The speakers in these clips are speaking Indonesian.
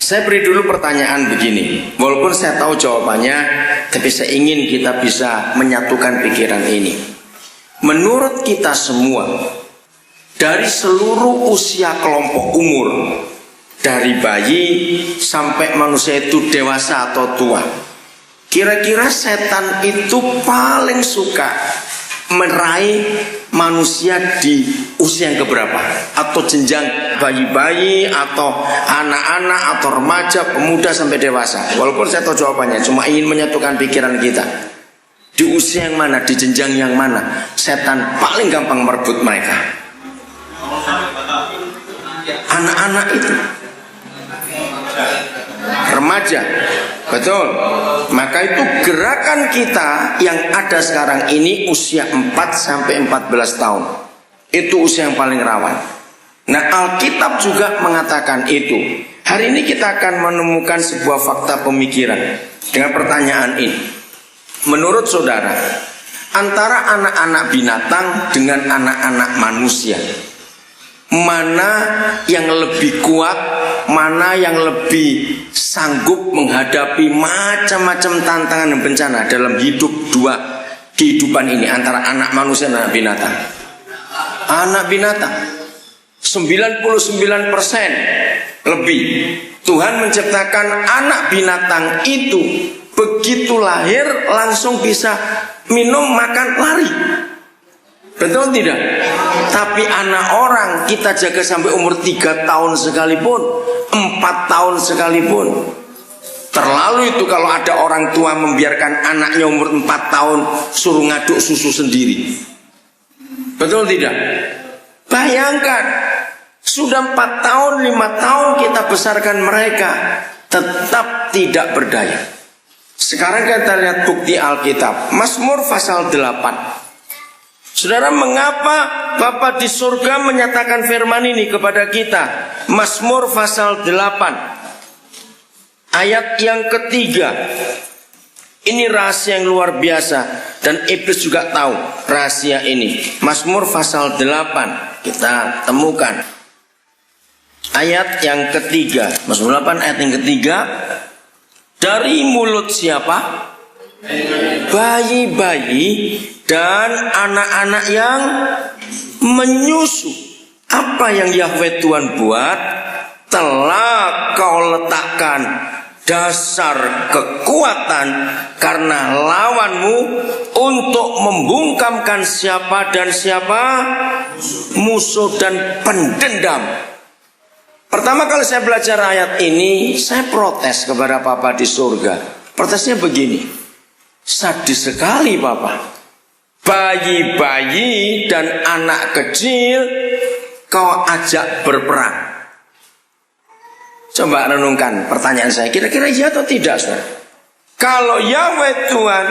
Saya beri dulu pertanyaan begini. Walaupun saya tahu jawabannya, tapi saya ingin kita bisa menyatukan pikiran ini. Menurut kita semua, dari seluruh usia kelompok umur, dari bayi sampai manusia itu dewasa atau tua, kira-kira setan itu paling suka meraih manusia di usia yang keberapa? Atau jenjang bayi-bayi, atau anak-anak, atau remaja, pemuda sampai dewasa? Walaupun saya tahu jawabannya, cuma ingin menyatukan pikiran kita. Di usia yang mana, di jenjang yang mana setan paling gampang merebut mereka? Anak-anak itu, remaja, betul. Maka itu gerakan kita yang ada sekarang ini usia 4 sampai 14 tahun. Itu usia yang paling rawan. Nah, Alkitab juga mengatakan itu. Hari ini kita akan menemukan sebuah fakta pemikiran dengan pertanyaan ini. Menurut saudara, antara anak-anak binatang dengan anak-anak manusia, mana yang lebih kuat, mana yang lebih sanggup menghadapi macam-macam tantangan dan bencana dalam hidup dua kehidupan ini, antara anak manusia dan anak binatang? Anak binatang 99% lebih. Tuhan menciptakan anak binatang itu begitu lahir langsung bisa minum, makan, lari. Betul tidak? Tapi anak orang kita jaga sampai umur 3 tahun sekalipun, 4 tahun sekalipun. Terlalu itu kalau ada orang tua membiarkan anaknya umur 4 tahun suruh ngaduk susu sendiri. Betul tidak? Bayangkan, sudah 4 tahun, 5 tahun kita besarkan mereka, tetap tidak berdaya. Sekarang kita lihat bukti Alkitab. Mazmur pasal 8. Saudara, mengapa Bapa di surga menyatakan firman ini kepada kita? Mazmur pasal 8 ayat yang ketiga. Ini rahasia yang luar biasa, dan iblis juga tahu rahasia ini. Mazmur pasal 8 kita temukan ayat yang ketiga. Mazmur 8 ayat yang ketiga. Dari mulut siapa? Bayi-bayi dan anak-anak yang menyusu. Apa yang Yahweh Tuhan buat? Telah kau letakkan dasar kekuatan karena lawanmu untuk membungkamkan siapa dan siapa? Musuh dan pendendam. Pertama kali saya belajar ayat ini, saya protes kepada Bapa di surga. Protesnya begini, sadis sekali Bapa. Bayi-bayi dan anak kecil kau ajak berperang. Coba renungkan pertanyaan saya, kira-kira iya atau tidak, saudara? Kalau Yahweh Tuhan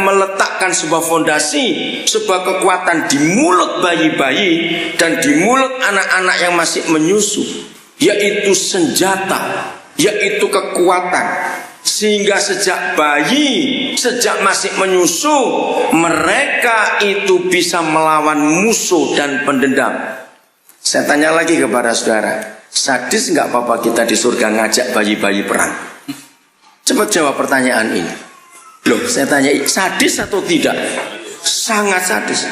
meletakkan sebuah fondasi, sebuah kekuatan di mulut bayi-bayi dan di mulut anak-anak yang masih menyusu, yaitu senjata, yaitu kekuatan, sehingga sejak bayi, sejak masih menyusu, mereka itu bisa melawan musuh dan pendendam. Saya tanya lagi kepada saudara, sadis nggak Bapak kita di surga ngajak bayi-bayi perang? Cepat jawab pertanyaan ini. Loh, saya tanya, sadis atau tidak? Sangat sadis.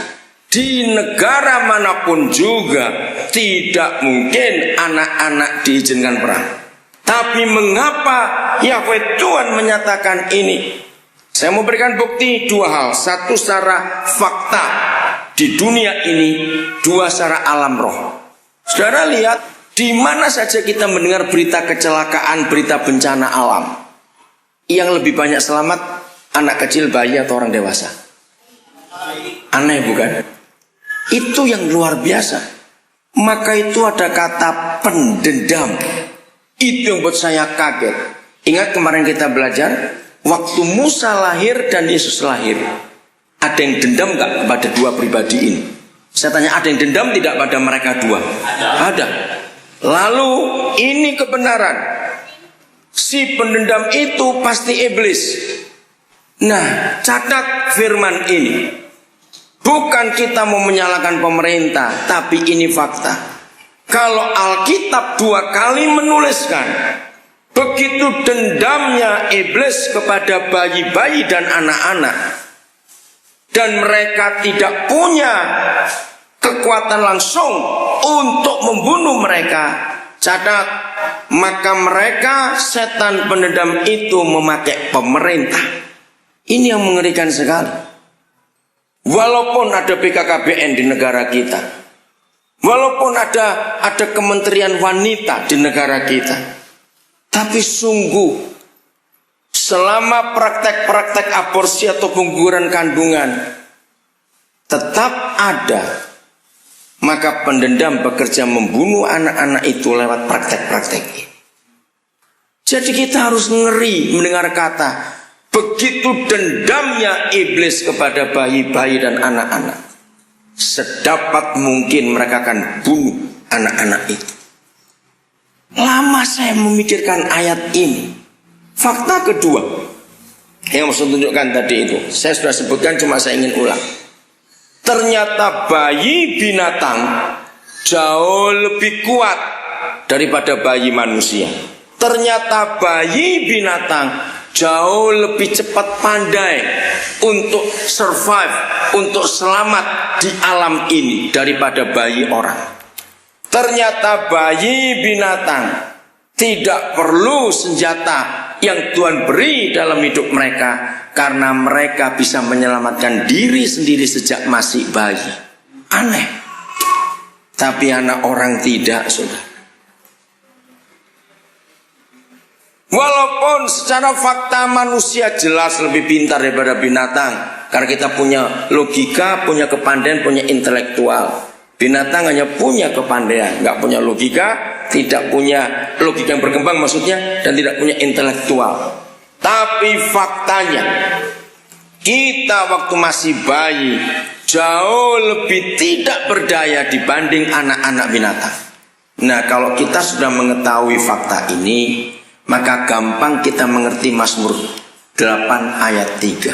Di negara manapun juga tidak mungkin anak-anak diizinkan perang. Tapi mengapa Yahweh Tuhan menyatakan ini? Saya mau berikan bukti 2 hal. Satu secara fakta di dunia ini, 2 secara alam roh. Saudara lihat, di mana saja kita mendengar berita kecelakaan, berita bencana alam, yang lebih banyak selamat anak kecil, bayi atau orang dewasa? Aneh bukan? Itu yang luar biasa. Maka itu ada kata pendendam. Itu yang buat saya kaget. Ingat kemarin kita belajar, waktu Musa lahir dan Yesus lahir, ada yang dendam gak kepada 2 pribadi ini? Saya tanya, ada yang dendam tidak pada mereka 2? Ada. Lalu ini kebenaran. Si pendendam itu pasti iblis. Nah, catat firman ini. Bukan kita mau menyalahkan pemerintah, tapi ini fakta. Kalau Alkitab 2 kali menuliskan begitu dendamnya iblis kepada bayi-bayi dan anak-anak, dan mereka tidak punya kekuatan langsung untuk membunuh mereka, catat, maka mereka setan pendendam itu memakai pemerintah. Ini yang mengerikan sekali. Walaupun ada BKKBN di negara kita, walaupun ada kementerian wanita di negara kita, tapi sungguh selama praktek-praktek aborsi atau pengguguran kandungan tetap ada, maka pendendam bekerja membunuh anak-anak itu lewat praktek-praktek ini. Jadi kita harus ngeri mendengar kata begitu dendamnya iblis kepada bayi-bayi dan anak-anak, sedapat mungkin mereka akan bunuh anak-anak itu. Lama saya memikirkan ayat ini. Fakta kedua yang saya tunjukkan tadi itu, saya sudah sebutkan, cuma saya ingin ulang. Ternyata bayi binatang jauh lebih kuat daripada bayi manusia. Ternyata bayi binatang jauh lebih cepat pandai untuk survive, untuk selamat di alam ini daripada bayi orang. Ternyata bayi binatang tidak perlu senjata yang Tuhan beri dalam hidup mereka, karena mereka bisa menyelamatkan diri sendiri sejak masih bayi. Aneh. Tapi anak orang tidak, saudara. Walaupun secara fakta manusia jelas lebih pintar daripada binatang, karena kita punya logika, punya kepandaian, punya intelektual. Binatang hanya punya kepandaian, nggak punya logika, tidak punya logika yang berkembang maksudnya, dan tidak punya intelektual. Tapi faktanya, kita waktu masih bayi jauh lebih tidak berdaya dibanding anak-anak binatang. Nah, kalau kita sudah mengetahui fakta ini, maka gampang kita mengerti Mazmur 8 ayat 3.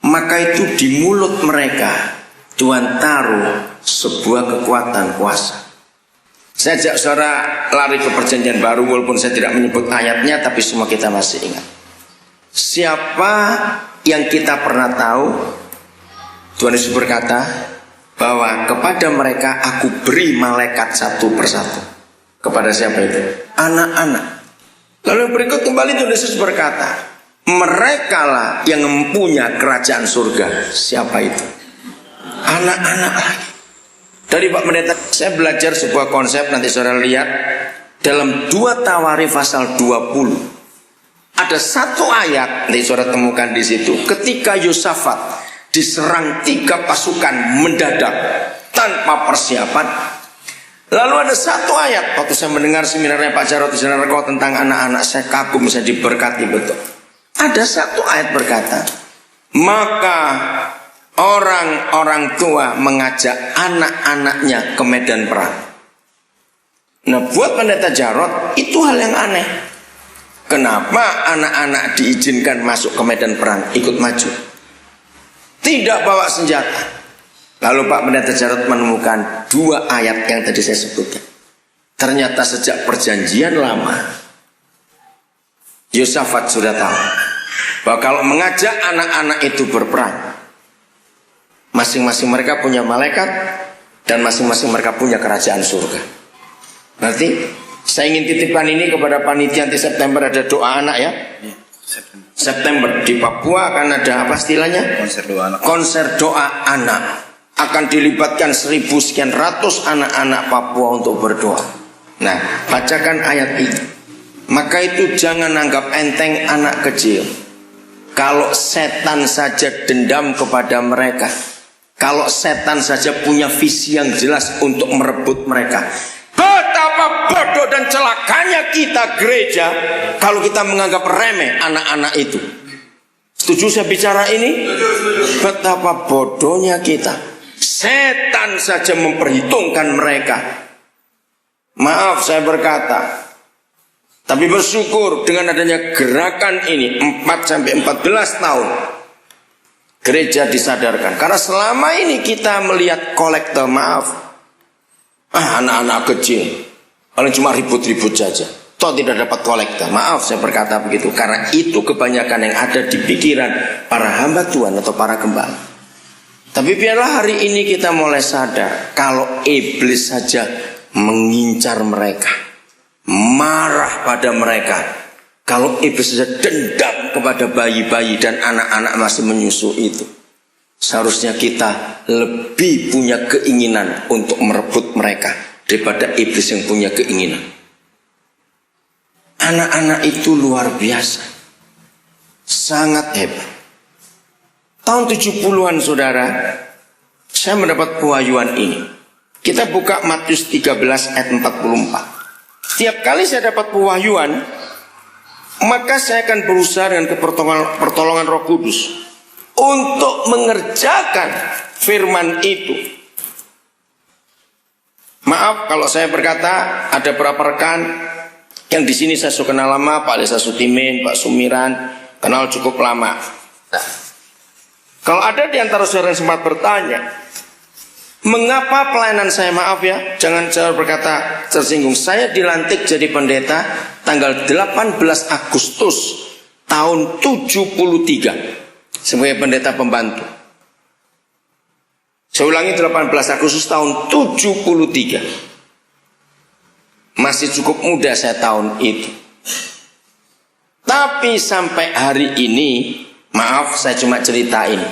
Maka itu di mulut mereka Tuhan taruh sebuah kekuatan kuasa. Saya ajak saudara lari ke perjanjian baru, walaupun saya tidak menyebut ayatnya, tapi semua kita masih ingat. Siapa yang kita pernah tahu Tuhan Yesus berkata bahwa kepada mereka aku beri malaikat satu persatu. Kepada siapa itu? Anak-anak. Lalu berikut kembali Tuhan Yesus berkata, merekalah yang mempunyai kerajaan surga. Siapa itu? Anak-anak lagi. Dari Pak Pendeta saya belajar sebuah konsep, nanti saudara lihat dalam 2 Tawarikh pasal 20. Ada satu ayat nanti saudara temukan di situ, ketika Yosafat diserang 3 pasukan mendadak tanpa persiapan. Lalu ada satu ayat, waktu saya mendengar seminarnya Pak Jarod di Senarko tentang anak-anak, saya kagum, saya diberkati betul. Ada satu ayat berkata, maka orang-orang tua mengajak anak-anaknya ke medan perang. Nah, buat Pendeta Jarod itu hal yang aneh. Kenapa anak-anak diizinkan masuk ke medan perang, ikut maju, tidak bawa senjata? Lalu Pak Pendeta Jarod menemukan 2 ayat yang tadi saya sebutkan. Ternyata sejak perjanjian lama Yosafat sudah tahu bahwa kalau mengajak anak-anak itu berperang, masing-masing mereka punya malaikat dan masing-masing mereka punya kerajaan surga. Berarti saya ingin titipkan ini kepada panitia nanti September ada doa anak ya. September di Papua akan ada apa istilahnya? Konser doa anak. Konser doa anak. Akan dilibatkan 1000 sekian ratus anak-anak Papua untuk berdoa. Nah, bacakan ayat ini. Maka itu jangan anggap enteng anak kecil. Kalau setan saja dendam kepada mereka, kalau setan saja punya visi yang jelas untuk merebut mereka, betapa bodoh dan celakanya kita gereja kalau kita menganggap remeh anak-anak itu. Setuju saya bicara ini? Betapa bodohnya kita. Setan saja memperhitungkan mereka. Maaf saya berkata, tapi bersyukur dengan adanya gerakan ini 4-14 tahun gereja disadarkan. Karena selama ini kita melihat kolektor, maaf, Anak-anak kecil paling cuma ribut-ribut saja, toh tidak dapat kolektor. Maaf saya berkata begitu, karena itu kebanyakan yang ada di pikiran para hamba Tuhan atau para gembala. Tapi biarlah hari ini kita mulai sadar, kalau iblis saja mengincar mereka, marah pada mereka, kalau iblis saja dendam kepada bayi-bayi dan anak-anak masih menyusu itu, seharusnya kita lebih punya keinginan untuk merebut mereka daripada iblis yang punya keinginan. Anak-anak itu luar biasa, sangat hebat. Tahun 70-an saudara, saya mendapat pewahyuan ini. Kita buka Matius 13 ayat 44. Setiap kali saya dapat pewahyuan, maka saya akan berusaha dengan pertolongan Roh Kudus untuk mengerjakan firman itu. Maaf kalau saya berkata, ada beberapa rekan yang di sini saya sudah kenal lama, Pak Desa Sutimin, Pak Sumiran, kenal cukup lama. Nah, kalau ada di antara saudara yang sempat bertanya, mengapa pelayanan saya, maaf ya, jangan saya berkata tersinggung, saya dilantik jadi pendeta tanggal 18 Agustus tahun 73 sebagai pendeta pembantu. Saya ulangi, 18 Agustus tahun 73. Masih cukup muda saya tahun itu. Tapi sampai hari ini, maaf saya cuma ceritain,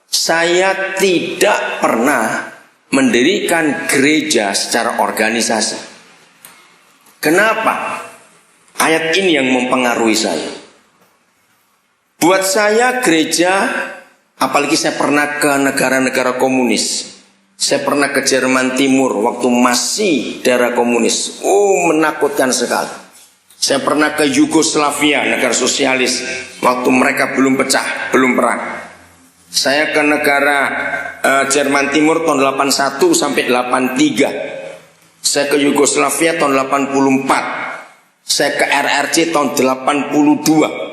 saya tidak pernah mendirikan gereja secara organisasi. Kenapa? Ayat ini yang mempengaruhi saya. Buat saya gereja, apalagi saya pernah ke negara-negara komunis. Saya pernah ke Jerman Timur waktu masih daerah komunis. Menakutkan sekali. Saya pernah ke Yugoslavia, negara sosialis, waktu mereka belum pecah, belum perang. Saya ke negara Jerman Timur tahun 81 sampai 83. Saya ke Yugoslavia tahun 84. Saya ke RRC tahun 82.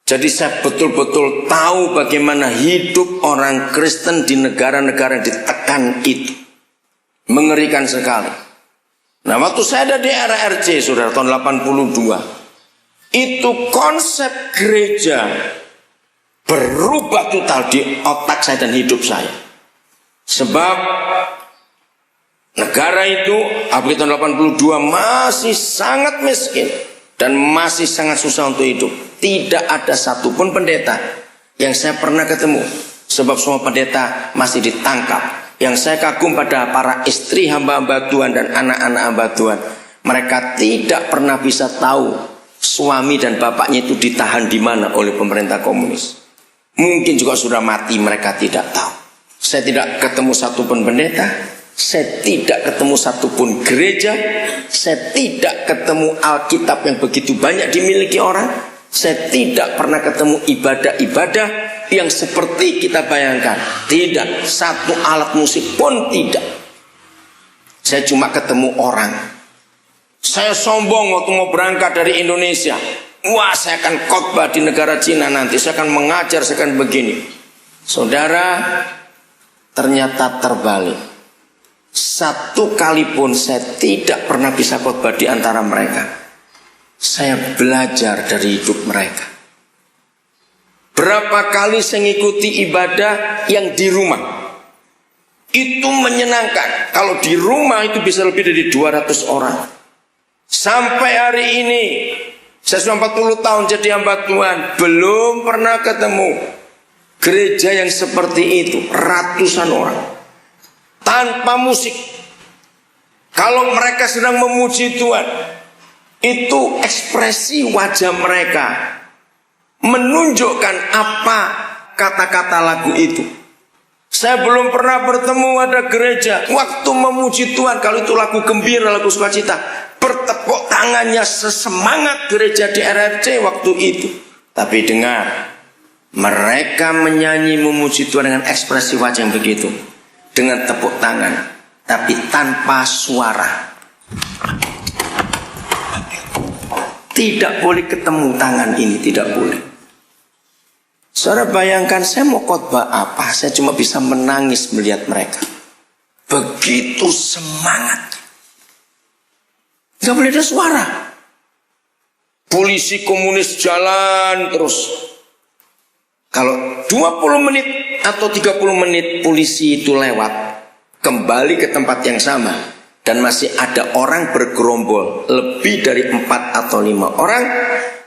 Jadi saya betul-betul tahu bagaimana hidup orang Kristen di negara-negara yang ditekan itu. Mengerikan sekali. Nah, waktu saya ada di RRC, saudara, tahun 82, itu konsep gereja berubah total di otak saya dan hidup saya. Sebab negara itu, abad tahun 82, masih sangat miskin dan masih sangat susah untuk hidup. Tidak ada satupun pendeta yang saya pernah ketemu, sebab semua pendeta masih ditangkap. Yang saya kagum pada para istri hamba-hamba Tuhan dan anak-anak hamba Tuhan, mereka tidak pernah bisa tahu suami dan bapaknya itu ditahan di mana oleh pemerintah komunis. Mungkin juga sudah mati, mereka tidak tahu. Saya tidak ketemu satupun pendeta, saya tidak ketemu satupun gereja, saya tidak ketemu Alkitab yang begitu banyak dimiliki orang, saya tidak pernah ketemu ibadah-ibadah yang seperti kita bayangkan. Tidak, satu alat musik pun tidak. Saya cuma ketemu orang. Saya sombong waktu mau berangkat dari Indonesia. Wah, saya akan khotbah di negara Cina nanti, saya akan mengajar, saya akan begini. Saudara, ternyata terbalik. Satu kali pun saya tidak pernah bisa khotbah di antara mereka. Saya belajar dari hidup mereka. Berapa kali saya mengikuti ibadah yang di rumah. Itu menyenangkan. Kalau di rumah itu bisa lebih dari 200 orang. Sampai hari ini, saya sudah 40 tahun jadi hamba Tuhan, belum pernah ketemu gereja yang seperti itu. Ratusan orang. Tanpa musik. Kalau mereka sedang memuji Tuhan, itu ekspresi wajah mereka menunjukkan apa kata-kata lagu itu. Saya belum pernah bertemu ada gereja waktu memuji Tuhan, kalau itu lagu gembira, lagu sukacita, bertepuk tangannya sesemangat gereja di RRC waktu itu. Tapi dengar, mereka menyanyi memuji Tuhan dengan ekspresi wajah yang begitu, dengan tepuk tangan, tapi tanpa suara. Tidak boleh ketemu tangan ini, tidak boleh. Saudara bayangkan, saya mau khotbah apa? Saya cuma bisa menangis melihat mereka. Begitu semangat. Nggak boleh ada suara. Polisi komunis jalan terus. Kalau 20 menit atau 30 menit polisi itu lewat, kembali ke tempat yang sama, dan masih ada orang bergerombol lebih dari 4 atau 5 orang,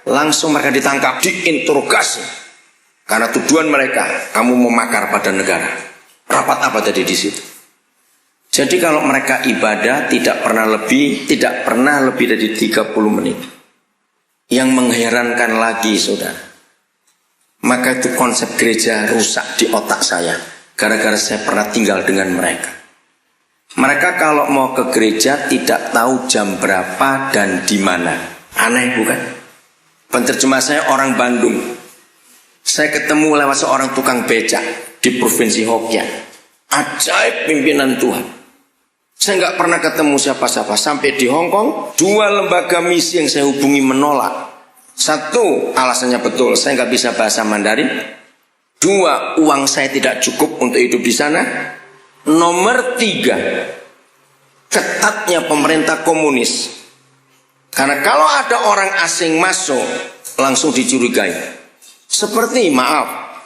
langsung mereka ditangkap, diinterogasi. Karena tuduhan mereka, kamu memakar pada negara. Rapat apa tadi di situ? Jadi kalau mereka ibadah tidak pernah lebih dari 30 menit. Yang mengherankan lagi, saudara, maka itu konsep gereja rusak di otak saya, gara-gara saya pernah tinggal dengan mereka. Mereka kalau mau ke gereja tidak tahu jam berapa dan di mana. Aneh bukan? Penerjemah saya orang Bandung. Saya ketemu lewat seorang tukang becak di Provinsi Hokkien. Ajaib pimpinan Tuhan. Saya nggak pernah ketemu siapa-siapa. Sampai di Hong Kong, 2 lembaga misi yang saya hubungi menolak. 1, alasannya betul, saya nggak bisa bahasa Mandarin. 2, uang saya tidak cukup untuk hidup di sana. Nomor 3, ketatnya pemerintah komunis. Karena kalau ada orang asing masuk, langsung dicurigai. Seperti, maaf,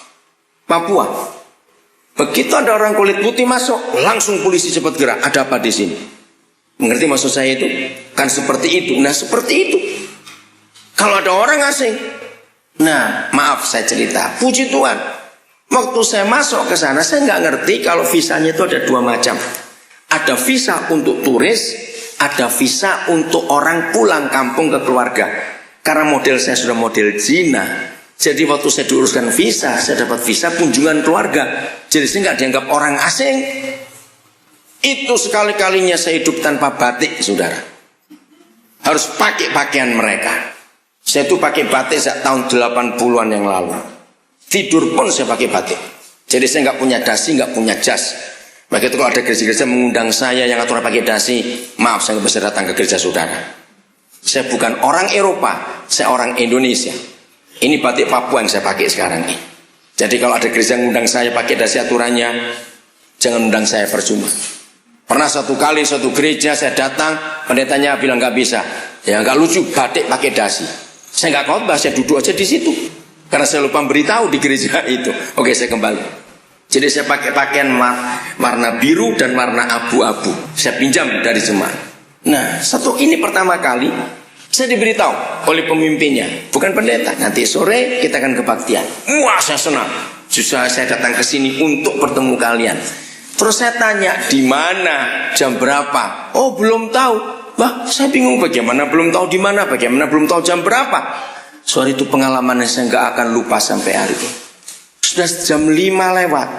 Papua. Begitu ada orang kulit putih masuk, langsung polisi cepat gerak. Ada apa di sini? Mengerti maksud saya itu? Kan seperti itu. Nah, seperti itu. Kalau ada orang asing, nah, maaf saya cerita, puji Tuhan, waktu saya masuk ke sana, saya nggak ngerti kalau visanya itu ada 2 macam. Ada visa untuk turis, ada visa untuk orang pulang kampung ke keluarga. Karena model saya sudah model Cina, jadi waktu saya diuruskan visa, saya dapat visa kunjungan keluarga. Jadi saya nggak dianggap orang asing. Itu sekali-kalinya saya hidup tanpa batik, saudara. Harus pakai pakaian mereka. Saya tuh pakai batik sejak tahun 80-an yang lalu. Tidur pun saya pakai batik. Jadi saya nggak punya dasi, nggak punya jas. Maka itu kalau ada gereja-gereja mengundang saya yang aturan pakai dasi, maaf saya nggak bisa datang ke gereja saudara. Saya bukan orang Eropa, saya orang Indonesia. Ini batik Papua yang saya pakai sekarang ini. Jadi kalau ada gereja yang mengundang saya pakai dasi aturannya, jangan undang saya percuma. Pernah satu kali suatu gereja saya datang, pendetanya bilang nggak bisa. Ya nggak lucu, batik pakai dasi. Saya nggak khotbah, saya duduk aja di situ. Karena saya lupa beritahu di gereja itu. Oke, saya kembali. Jadi saya pakai pakaian warna biru dan warna abu-abu. Saya pinjam dari jemaat. Nah, ini pertama kali saya diberitahu oleh pemimpinnya, bukan pendeta. Nanti sore kita akan kebaktian. Wah, saya senang. Justru saya datang ke sini untuk bertemu kalian. Terus saya tanya, di mana, jam berapa? Oh, belum tahu. Wah, saya bingung bagaimana belum tahu di mana, bagaimana belum tahu jam berapa. Soal itu pengalaman yang saya nggak akan lupa sampai hari ini. Sudah jam 5 lewat.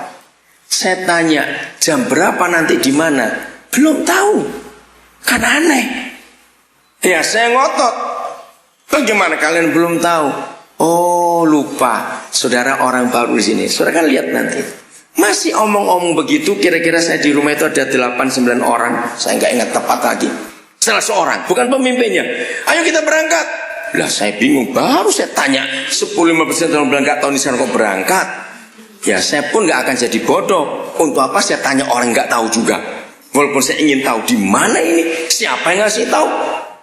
Saya tanya, jam berapa nanti di mana? Belum tahu. Kan aneh. Ya, saya ngotot. Bagaimana kalian belum tahu? Oh, lupa. Saudara orang baru di sini. Saudara kan lihat nanti. Masih omong-omong begitu, kira-kira saya di rumah itu ada 8-9 orang. Saya nggak ingat tepat lagi. Salah seorang, bukan pemimpinnya. Ayo kita berangkat. Lah saya bingung, baru saya tanya 10-15% orang bilang nggak tahu di sana kok berangkat. Ya saya pun nggak akan jadi bodoh. Untuk apa saya tanya orang nggak tahu juga? Walaupun saya ingin tahu di mana ini, siapa yang ngasih tahu?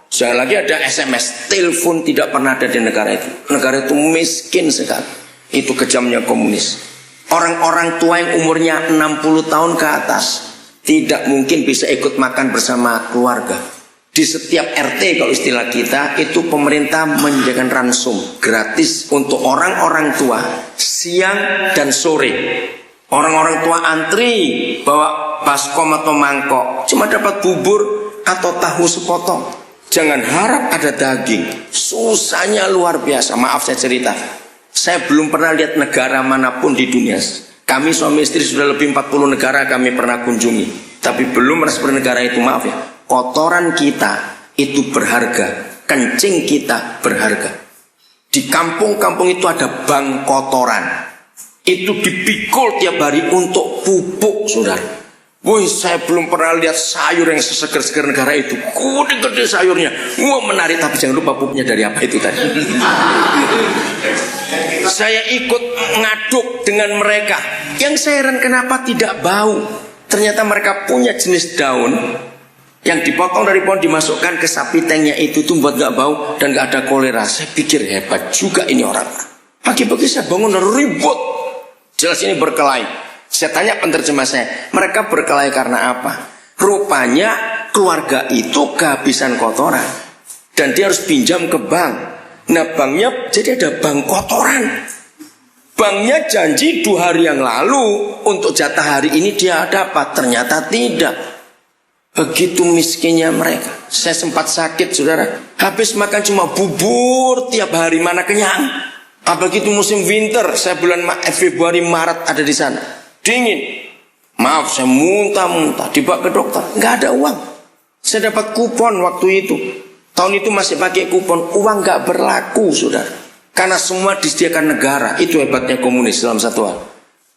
Sekali lagi ada SMS, telepon tidak pernah ada di negara itu. Negara itu miskin sekali. Itu kejamnya komunis. Orang-orang tua yang umurnya 60 tahun ke atas tidak mungkin bisa ikut makan bersama keluarga. Di setiap RT kalau istilah kita itu pemerintah menyediakan ransum gratis untuk orang-orang tua siang dan sore. Orang-orang tua antri bawa baskom atau mangkok, cuma dapat bubur atau tahu sepotong. Jangan harap ada daging. Susahnya luar biasa. Maaf saya cerita, saya belum pernah lihat negara manapun di dunia. Kami suami istri sudah lebih 40 negara kami pernah kunjungi, tapi belum pernah seperti negara itu. Maaf ya, kotoran kita itu berharga, kencing kita berharga. Di kampung-kampung itu ada bank kotoran. Itu dipikul tiap hari untuk pupuk, saudara. Woi, saya belum pernah lihat sayur yang seseger-seger negara itu. Gede-gede sayurnya. Wah, menarik, tapi jangan lupa pupuknya dari apa itu tadi. Saya ikut ngaduk dengan mereka. Yang saya heran kenapa tidak bau. Ternyata mereka punya jenis daun Yang dipotong dari pohon dimasukkan ke sapi tanknya itu tuh buat gak bau dan gak ada kolera. Saya pikir hebat juga ini orang. Pagi-pagi saya bangun dan ribut. Jelas ini berkelahi. Saya tanya penerjemah saya, mereka berkelahi karena apa? Rupanya keluarga itu kehabisan kotoran dan dia harus pinjam ke bank. Nah banknya jadi ada bank kotoran. Banknya janji 2 hari yang lalu untuk jatah hari ini dia dapat, ternyata tidak. Begitu miskinnya mereka. Saya sempat sakit saudara, habis makan cuma bubur tiap hari, mana kenyang. Apalagi itu musim winter, saya bulan Februari Maret ada di sana, dingin. Maaf, saya muntah-muntah, dibawa ke dokter, nggak ada uang. Saya dapat kupon waktu itu. Tahun itu masih pakai kupon, uang nggak berlaku saudara. Karena semua disediakan negara. Itu hebatnya komunis dalam satu hal.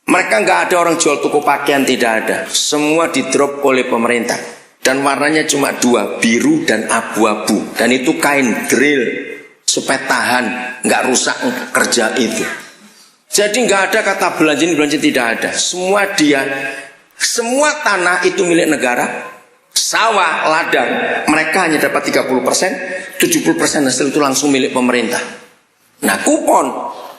Mereka nggak ada orang jual toko pakaian, tidak ada. Semua didrop oleh pemerintah. Dan warnanya cuma 2, biru dan abu-abu. Dan itu kain drill supaya tahan, nggak rusak kerja itu. Jadi nggak ada kata belanja ini belanja, tidak ada. Semua semua tanah itu milik negara. Sawah, ladang, mereka hanya dapat 30%, 70% hasil itu langsung milik pemerintah. Nah kupon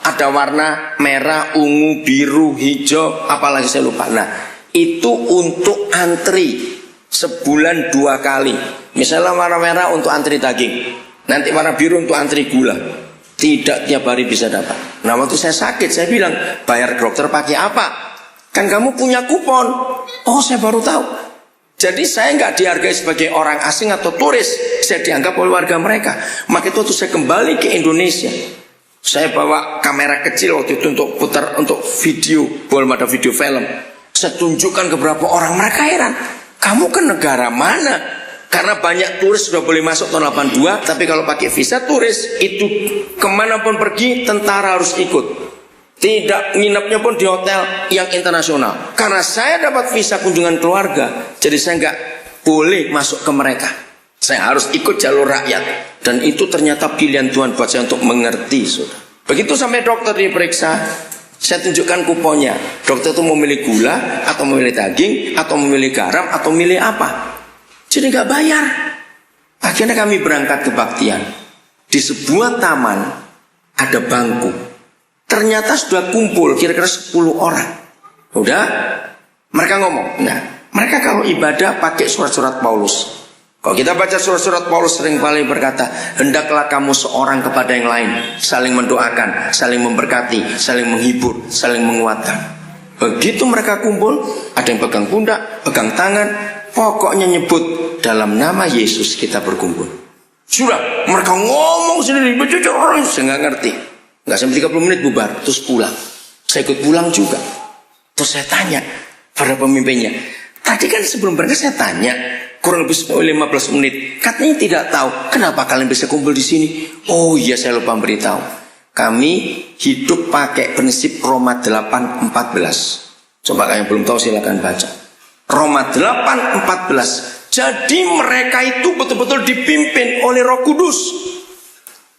ada warna merah, ungu, biru, hijau, apalagi saya lupa. Nah itu untuk antri sebulan 2 kali. Misalnya warna merah untuk antri daging, nanti warna biru untuk antri gula. Tidak tiap hari bisa dapat. Nah waktu saya sakit saya bilang, bayar dokter pakai apa? Kan kamu punya kupon. Oh saya baru tahu. Jadi saya nggak dihargai sebagai orang asing atau turis, saya dianggap oleh warga mereka. Maka itu waktu saya kembali ke Indonesia, saya bawa kamera kecil waktu itu untuk putar untuk video, belum ada video film. Saya tunjukkan ke beberapa orang, mereka heran. Kamu ke negara mana? Karena banyak turis sudah boleh masuk tahun 82, tapi kalau pakai visa turis itu kemanapun pergi tentara harus ikut. Tidak nginepnya pun di hotel yang internasional. Karena saya dapat visa kunjungan keluarga, jadi saya nggak boleh masuk ke mereka. Saya harus ikut jalur rakyat. Dan itu ternyata pilihan Tuhan buat saya untuk mengerti saudara. Begitu sampai dokter diperiksa, saya tunjukkan kuponnya. Dokter itu memilih gula, atau memilih daging, atau memilih garam, atau memilih apa. Jadi nggak bayar. Akhirnya kami berangkat ke Baktian. Di sebuah taman ada bangku. Ternyata sudah kumpul kira-kira 10 orang. Udah, mereka ngomong. Nah, mereka kalau ibadah pakai surat-surat Paulus. Kalau kita baca surat-surat Paulus sering kali berkata, hendaklah kamu seorang kepada yang lain, saling mendoakan, saling memberkati, saling menghibur, saling menguatkan. Begitu mereka kumpul, ada yang pegang pundak, pegang tangan, pokoknya nyebut dalam nama Yesus kita berkumpul. Sudah, mereka ngomong sendiri, berjujur orang, saya nggak ngerti. Nggak sampai 30 menit bubar, terus pulang. Saya ikut pulang juga. Terus saya tanya pada pemimpinnya, tadi kan sebelum berangkat saya tanya, kurang lebih 15 menit, katanya tidak tahu kenapa kalian bisa kumpul di sini. Oh iya, saya lupa beritahu. Kami hidup pakai prinsip Roma 8:14. Coba kalian belum tahu silakan baca. Roma 8:14. Jadi mereka itu betul-betul dipimpin oleh Roh Kudus.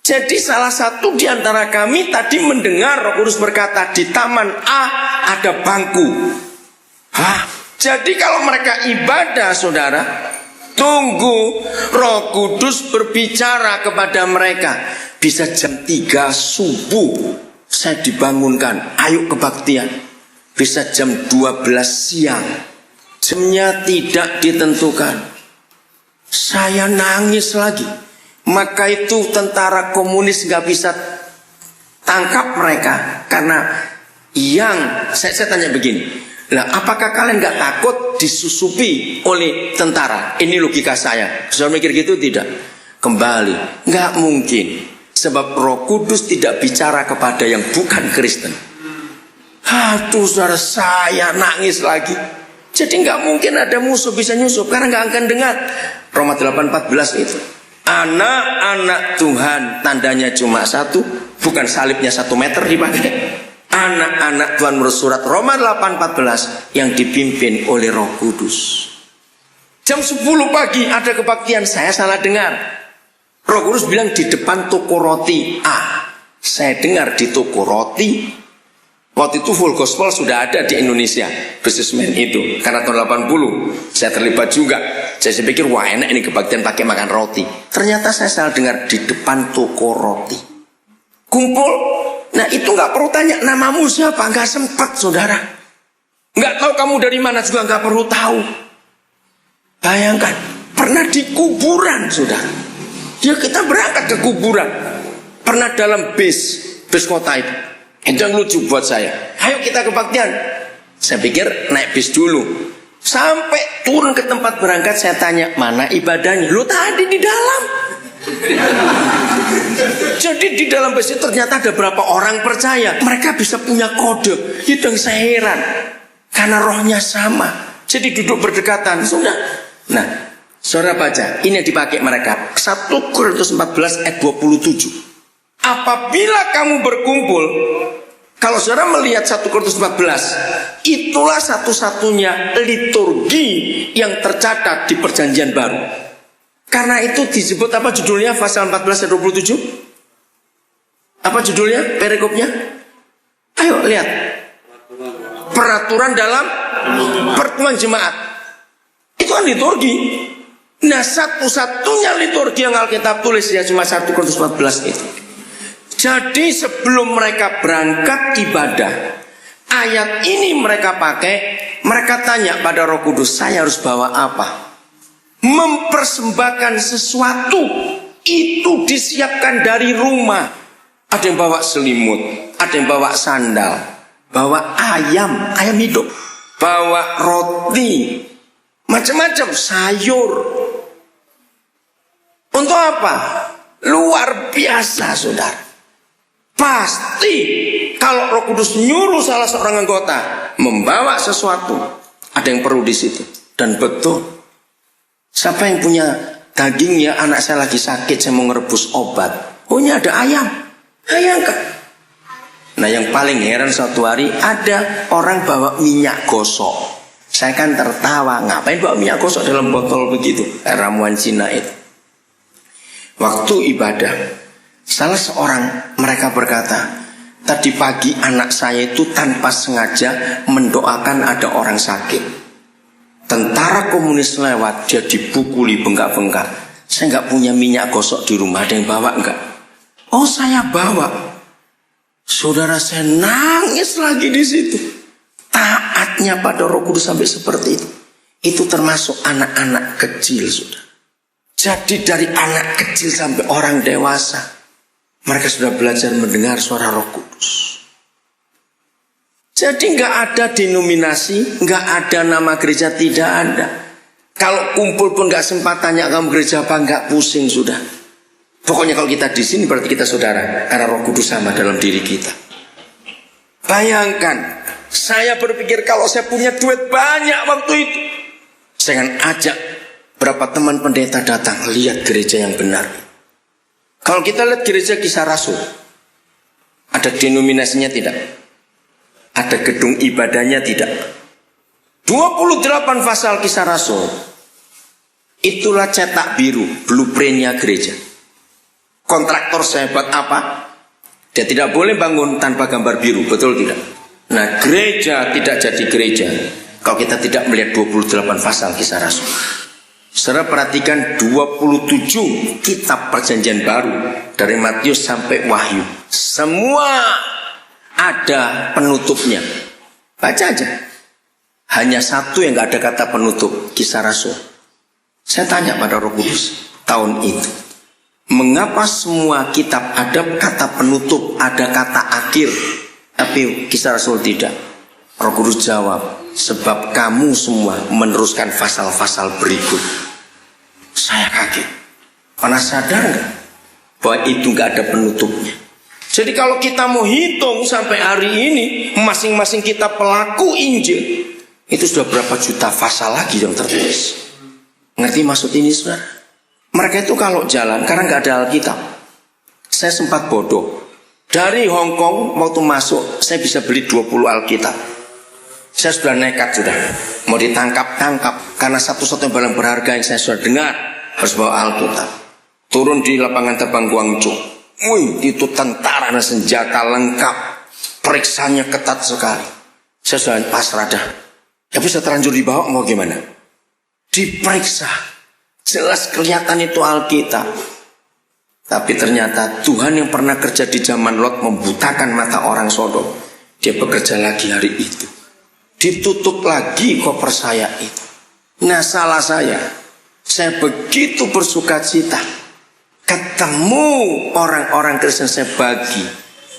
Jadi salah satu di antara kami tadi mendengar Roh Kudus berkata, di taman A ada bangku. Hah? Jadi kalau mereka ibadah saudara, tunggu Roh Kudus berbicara kepada mereka. Bisa jam 3 subuh saya dibangunkan, ayo kebaktian. Bisa jam 12 siang, jamnya tidak ditentukan. Saya nangis lagi. Maka itu tentara komunis gak bisa tangkap mereka. Karena saya tanya begini, nah apakah kalian gak takut disusupi oleh tentara? Ini logika saya. Saudara mikir gitu tidak? Kembali, gak mungkin. Sebab Roh Kudus tidak bicara kepada yang bukan Kristen. Aduh saudara, saya nangis lagi. Jadi gak mungkin ada musuh bisa nyusup, karena gak akan dengar. Roma 8:14 itu, anak-anak Tuhan tandanya cuma satu, bukan salibnya 1 meter dipakai. Anak-anak Tuhan menurut surat Roma 8:14 yang dipimpin oleh Roh Kudus. Jam 10 pagi ada kebaktian, saya salah dengar. Roh Kudus bilang di depan toko roti A. Saya dengar di toko roti. Waktu itu full gospel sudah ada di Indonesia, businessman itu. Karena tahun 80 saya terlibat juga. Saya pikir wah enak ini kebaktian pakai makan roti. Ternyata saya salah dengar di depan toko roti. Kumpul. Nah itu nggak perlu tanya namamu siapa, nggak sempat saudara. Nggak tahu kamu dari mana juga nggak perlu tahu. Bayangkan pernah di kuburan saudara. Ya kita berangkat ke kuburan. Pernah dalam bis kota itu. Itu yang lucu buat saya. Ayo kita kebaktian. Saya pikir naik bis dulu. Sampai turun ke tempat berangkat saya tanya mana ibadahnya. Lu tadi di dalam. Jadi di dalam bis itu ternyata ada berapa orang percaya. Mereka bisa punya kode. Itu yang saya heran. Karena rohnya sama. Jadi duduk berdekatan. Sudah. Nah, saudara baca. Ini yang dipakai mereka. 1 Korintus 14 ayat 27. Apabila kamu berkumpul, kalau saudara melihat 1 Korintus 14, itulah satu-satunya liturgi yang tercatat di perjanjian baru. Karena itu disebut apa judulnya pasal 14 ayat 27? Apa judulnya? Perikopnya? Ayo lihat. Peraturan dalam pertemuan jemaat. Itu kan liturgi. Nah satu-satunya liturgi yang Alkitab tulis ya cuma 1 Korintus 14 itu. Jadi sebelum mereka berangkat ibadah, ayat ini mereka pakai, mereka tanya pada Roh Kudus, saya harus bawa apa? Mempersembahkan sesuatu, itu disiapkan dari rumah. Ada yang bawa selimut, ada yang bawa sandal, bawa ayam hidup, bawa roti, macam-macam sayur. Untuk apa? Luar biasa saudara. Pasti kalau Roh Kudus nyuruh salah seorang anggota membawa sesuatu, ada yang perlu di situ. Dan betul, siapa yang punya daging ya, anak saya lagi sakit, saya mau ngerebus obat. Oh ini ada ayam kan? Nah yang paling heran suatu hari ada orang bawa minyak gosok. Saya kan tertawa, ngapain bawa minyak gosok dalam botol begitu? Ramuan Cina itu. Waktu ibadah, salah seorang mereka berkata, tadi pagi anak saya itu tanpa sengaja mendoakan ada orang sakit. Tentara komunis lewat, dia dipukuli bengkak-bengkak. Saya nggak punya minyak gosok di rumah, ada yang bawa enggak? Oh saya bawa. Saudara saya nangis lagi di situ. Taatnya pada Roh Kudus sampai seperti itu. Itu termasuk anak-anak kecil sudah. Jadi dari anak kecil sampai orang dewasa, mereka sudah belajar mendengar suara Roh Kudus. Jadi nggak ada denominasi, nggak ada nama gereja, tidak ada. Kalau kumpul pun nggak sempat tanya kamu gereja apa, nggak pusing sudah. Pokoknya kalau kita di sini berarti kita saudara, karena Roh Kudus sama dalam diri kita. Bayangkan, saya berpikir kalau saya punya duit banyak waktu itu, saya akan ajak berapa teman pendeta datang lihat gereja yang benar. Kalau kita lihat gereja Kisah Rasul, ada denominasinya tidak? Ada gedung ibadahnya tidak? 28 pasal Kisah Rasul, itulah cetak biru, blueprintnya gereja. Kontraktor sehebat apa, dia tidak boleh bangun tanpa gambar biru, betul tidak? Nah gereja tidak jadi gereja kalau kita tidak melihat 28 pasal Kisah Rasul. Saudara perhatikan 27 kitab perjanjian baru dari Matius sampai Wahyu, semua ada penutupnya. Baca aja. Hanya satu yang gak ada kata penutup, Kisah Rasul. Saya tanya pada Roh Kudus tahun itu, mengapa semua kitab ada kata penutup, ada kata akhir, tapi Kisah Rasul tidak? Roh Kudus jawab, sebab kamu semua meneruskan pasal-pasal berikut. Saya kaget. Pernah sadar nggak bahwa itu nggak ada penutupnya? Jadi kalau kita mau hitung sampai hari ini, masing-masing kita pelaku Injil, itu sudah berapa juta pasal lagi yang tertulis. Ngerti maksud ini saudara? Mereka itu kalau jalan, karena nggak ada Alkitab. Saya sempat bodoh. Dari Hong Kong waktu masuk, saya bisa beli 20 Alkitab. Saya sudah nekat sudah, mau ditangkap-tangkap karena satu-satunya barang berharga yang saya sudah dengar harus bawa Alkitab. Turun di lapangan terbang Guangzhou, wih itu tentara dan senjata lengkap, periksanya ketat sekali. Saya sudah pasrah dah, ya bisa terlanjur dibawa mau gimana? diperiksa. Jelas kelihatan itu Alkitab. Tapi ternyata Tuhan yang pernah kerja di zaman Lot membutakan mata orang Sodom. Dia bekerja lagi hari itu. Ditutup lagi koper saya itu. Nah, salah saya begitu bersuka cita ketemu orang-orang Kristen, saya bagi.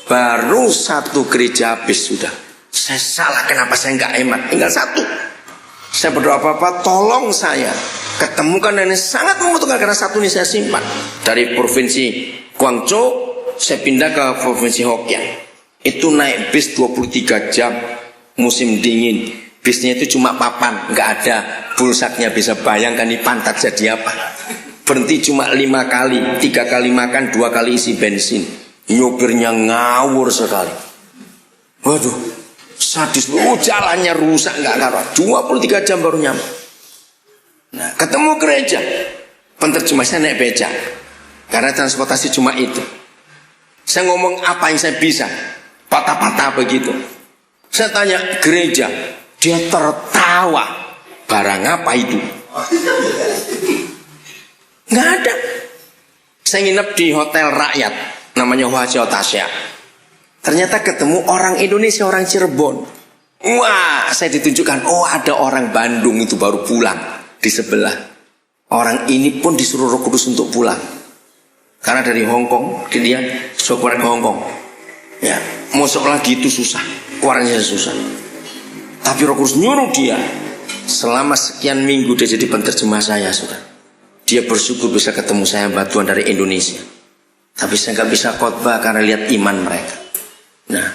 Baru satu gereja habis sudah. Saya salah, kenapa saya nggak hemat? Tinggal satu. Saya berdoa, Bapak tolong saya ketemukan, dan ini sangat membutuhkan karena satu ini saya simpan. Dari provinsi Guangzhou saya pindah ke provinsi Hokkien. Itu naik bis 23 jam musim dingin. Bisnya itu cuma papan, nggak ada bulsaknya. Bisa bayangkan di pantat jadi apa. Berhenti cuma 5 kali, 3 kali makan, 2 kali isi bensin. Nyopirnya ngawur sekali. Waduh, sadis. Jalannya rusak, nggak karuan. 23 jam baru nyampe. Nah, ketemu gereja, penerjemah saya naik beca karena transportasi cuma itu. Saya ngomong apa yang saya bisa, patah-patah begitu. Saya tanya gereja, dia tertawa. Barang apa itu? Nggak ada. Saya nginep di hotel rakyat, namanya Hotel Tasya. Ternyata ketemu orang Indonesia, orang Cirebon. Wah, saya ditunjukkan, oh ada orang Bandung itu baru pulang di sebelah. Orang ini pun disuruh Roh Kudus untuk pulang. Karena dari Hong Kong, dia suruh ke Hong Kong. Ya, masuk lagi itu susah, keluarnya susah. Tapi Roh Kudus nyuruh dia. Selama sekian minggu dia jadi penerjemah saya, sudah. Dia bersyukur bisa ketemu saya bantuan dari Indonesia. Tapi saya nggak bisa khotbah karena lihat iman mereka. Nah,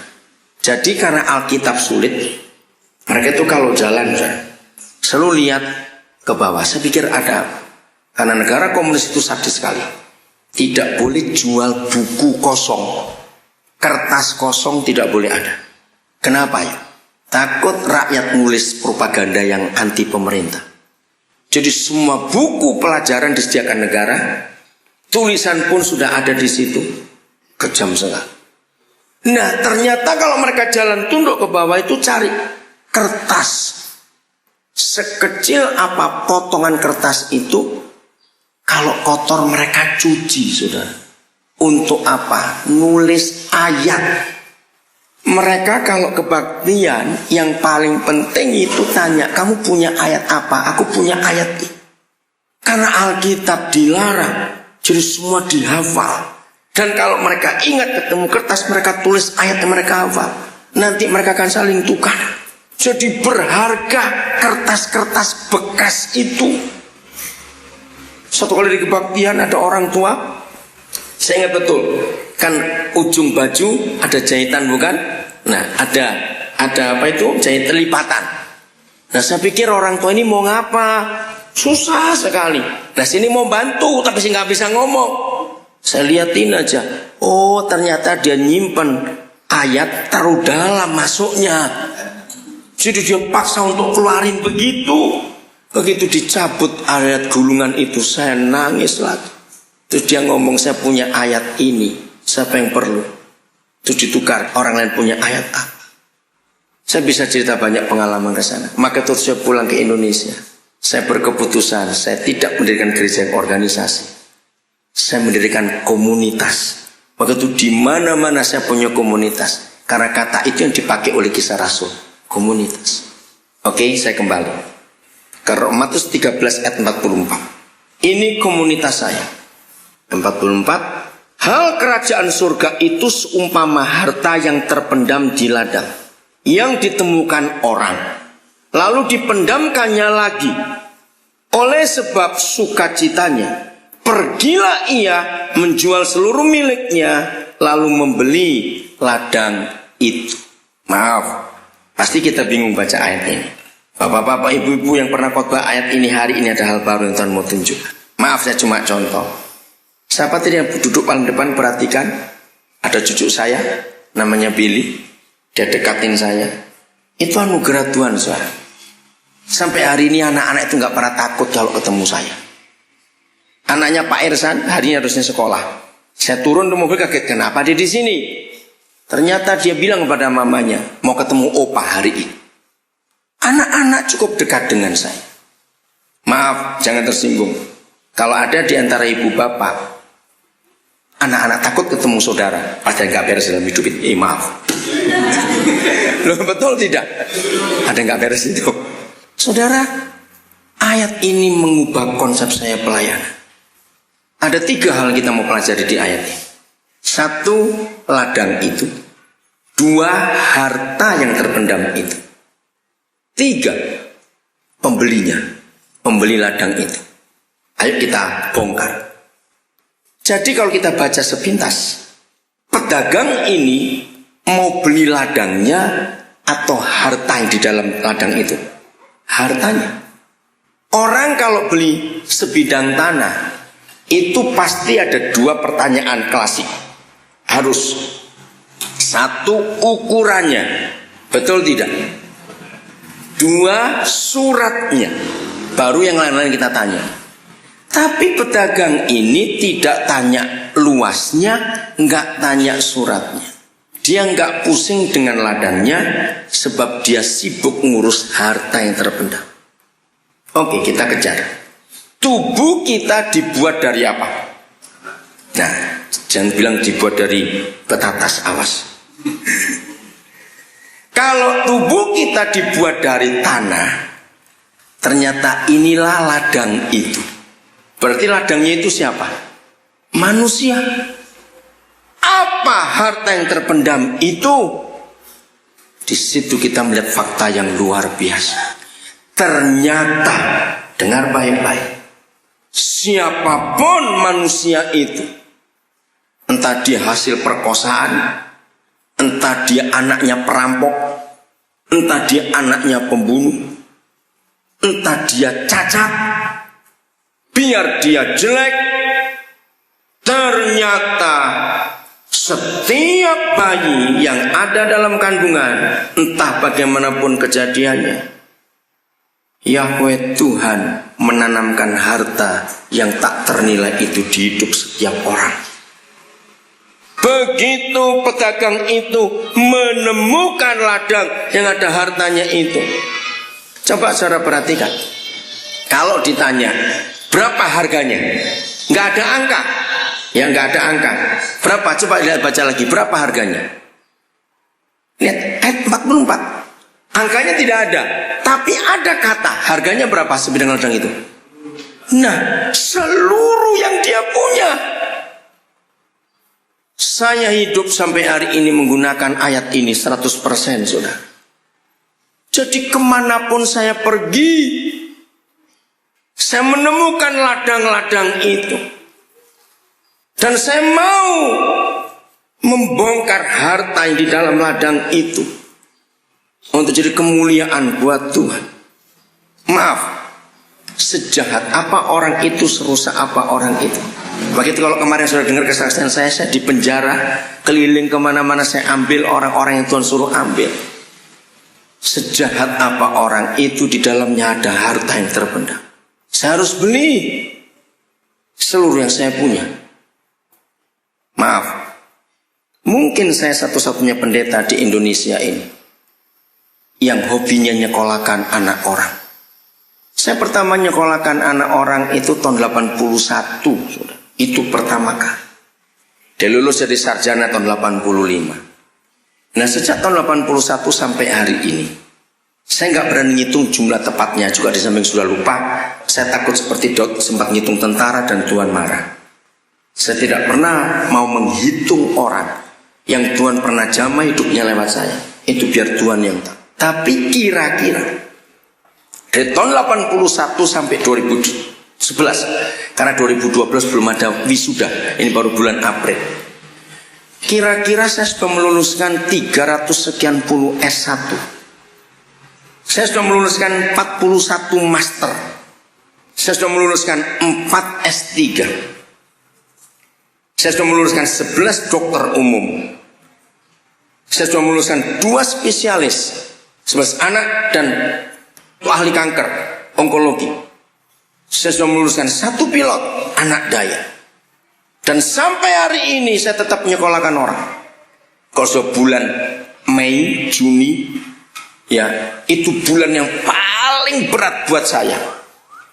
jadi karena Alkitab sulit, mereka itu kalau jalan selalu lihat ke bawah. Saya pikir ada, karena negara komunis itu sadis sekali. Tidak boleh jual buku kosong, kertas kosong tidak boleh ada. Kenapa ya? Takut rakyat nulis propaganda yang anti pemerintah. Jadi semua buku pelajaran disediakan negara, tulisan pun sudah ada di situ. Kejam sekali. Nah, ternyata kalau mereka jalan tunduk ke bawah itu cari kertas. Sekecil apa potongan kertas itu, kalau kotor mereka cuci, sudah. Untuk apa? Nulis ayat. Mereka kalau kebaktian yang paling penting itu tanya, kamu punya ayat apa? Aku punya ayat ini. Karena Alkitab dilarang, jadi semua dihafal. Dan kalau mereka ingat ketemu kertas, mereka tulis ayat yang mereka hafal. Nanti mereka akan saling tukar. Jadi berharga kertas-kertas bekas itu. Satu kali di kebaktian ada orang tua, saya ingat betul, kan ujung baju ada jahitan bukan? Nah ada apa itu, jahit lipatan. Nah saya pikir orang tua ini mau ngapa? Susah sekali. Nah sini mau bantu tapi sih nggak bisa ngomong. Saya liatin aja. Oh ternyata dia nyimpen ayat taruh dalam masuknya. Jadi dia paksa untuk keluarin begitu. Begitu dicabut ayat gulungan itu, saya nangis lagi. Terus dia ngomong, saya punya ayat ini, siapa yang perlu? Terus ditukar, orang lain punya ayat apa? Saya bisa cerita banyak pengalaman ke sana. Maka terus saya pulang ke Indonesia. Saya berkeputusan, saya tidak mendirikan gereja yang organisasi. Saya mendirikan komunitas. Maka itu di mana-mana saya punya komunitas. Karena kata itu yang dipakai oleh Kisah Rasul, komunitas. Oke, saya kembali ke Matius 13 ayat 44. Ini komunitas saya. 44. Hal kerajaan surga itu seumpama harta yang terpendam di ladang, yang ditemukan orang, lalu dipendamkannya lagi. Oleh sebab sukacitanya, pergilah ia menjual seluruh miliknya, lalu membeli ladang itu. Maaf, pasti kita bingung baca ayat ini. Bapak-bapak, ibu-ibu yang pernah khotbah ayat ini, hari ini ada hal baru yang Tuhan mau tunjukkan. Maaf, saya cuma contoh. Siapa tadi yang duduk paling depan, perhatikan. Ada cucu saya, namanya Billy. Dia dekatin saya. Itu anugerah Tuhan, saudara. Sampai hari ini anak-anak itu gak pernah takut kalau ketemu saya. Anaknya Pak Irsan, hari ini harusnya sekolah. Saya turun ke mobil kaget, kenapa dia di sini? Ternyata dia bilang kepada mamanya, mau ketemu opa hari ini. Anak-anak cukup dekat dengan saya. Maaf, jangan tersinggung. Kalau ada di antara ibu bapak, anak-anak takut ketemu saudara, ada nggak beres dalam hidup ini? Maaf. Loh, betul tidak? Ada nggak beres itu? Saudara, ayat ini mengubah konsep saya pelayanan. Ada 3 hal kita mau pelajari di ayat ini. 1, ladang itu. 2, harta yang terpendam itu. 3, pembelinya, pembeli ladang itu. Ayo kita bongkar. Jadi kalau kita baca sepintas, pedagang ini mau beli ladangnya atau harta yang di dalam ladang itu? Hartanya. Orang kalau beli sebidang tanah, itu pasti ada 2 pertanyaan klasik. Harus 1, ukurannya, betul tidak? 2, suratnya. Baru yang lain-lain kita tanya. Tapi pedagang ini tidak tanya luasnya, nggak tanya suratnya. Dia nggak pusing dengan ladangnya, sebab dia sibuk ngurus harta yang terpendam. Oke, kita kejar. Tubuh kita dibuat dari apa? Nah, jangan bilang dibuat dari betatas, awas. Kalau tubuh kita dibuat dari tanah, ternyata inilah ladang itu. Berarti ladangnya itu siapa? Manusia. Apa harta yang terpendam itu? Di situ kita melihat fakta yang luar biasa. Ternyata, dengar baik-baik, siapapun manusia itu, entah dia hasil perkosaan, entah dia anaknya perampok, entah dia anaknya pembunuh, entah dia cacat, biar dia jelek, ternyata setiap bayi yang ada dalam kandungan, entah bagaimanapun kejadiannya, Yahweh Tuhan menanamkan harta yang tak ternilai itu di hidup setiap orang. Begitu pedagang itu menemukan ladang yang ada hartanya itu, coba saudara perhatikan. Kalau ditanya berapa harganya, nggak ada angka. Ya nggak ada angka. Berapa? Coba lihat, baca lagi. Berapa harganya? Lihat ayat 44. Angkanya tidak ada, tapi ada kata harganya berapa sebidang ladang itu. Nah, seluruh yang dia punya. Saya hidup sampai hari ini menggunakan ayat ini 100%, saudara. Jadi kemanapun saya pergi, saya menemukan ladang-ladang itu. Dan saya mau membongkar harta yang di dalam ladang itu untuk jadi kemuliaan buat Tuhan. Maaf, sejahat apa orang itu, serusak apa orang itu. Begitu kalau kemarin sudah dengar kesaksian saya di penjara, keliling kemana-mana saya ambil orang-orang yang Tuhan suruh ambil. Sejahat apa orang itu, di dalamnya ada harta yang terpendam. Saya harus beli seluruh yang saya punya. Maaf, mungkin saya satu-satunya pendeta di Indonesia ini yang hobinya nyekolahkan anak orang. Saya pertama nyekolahkan anak orang itu tahun 81, sudah. Itu pertama kali. Dia lulus jadi sarjana tahun 85. Nah, sejak tahun 81 sampai hari ini, saya nggak berani ngitung jumlah tepatnya, juga di samping sudah lupa. Saya takut seperti Daud sempat ngitung tentara dan Tuhan marah. Saya tidak pernah mau menghitung orang yang Tuhan pernah jamah hidupnya lewat saya. Itu biar Tuhan yang tahu. Tapi kira-kira dari tahun 81 sampai 2011, karena 2012 belum ada wisuda, ini baru bulan April. Kira-kira saya sudah meluluskan 300 sekian puluh S1. Saya sudah meluluskan 41 master. Saya sudah meluluskan 4 S3. Saya sudah meluluskan 11 dokter umum. Saya sudah meluluskan 2 spesialis, 11 anak dan ahli kanker, onkologi. Saya sudah meluluskan 1 pilot, anak daya. Dan sampai hari ini saya tetap menyekolahkan orang. Kalau sudah bulan Mei, Juni, ya itu bulan yang paling berat buat saya.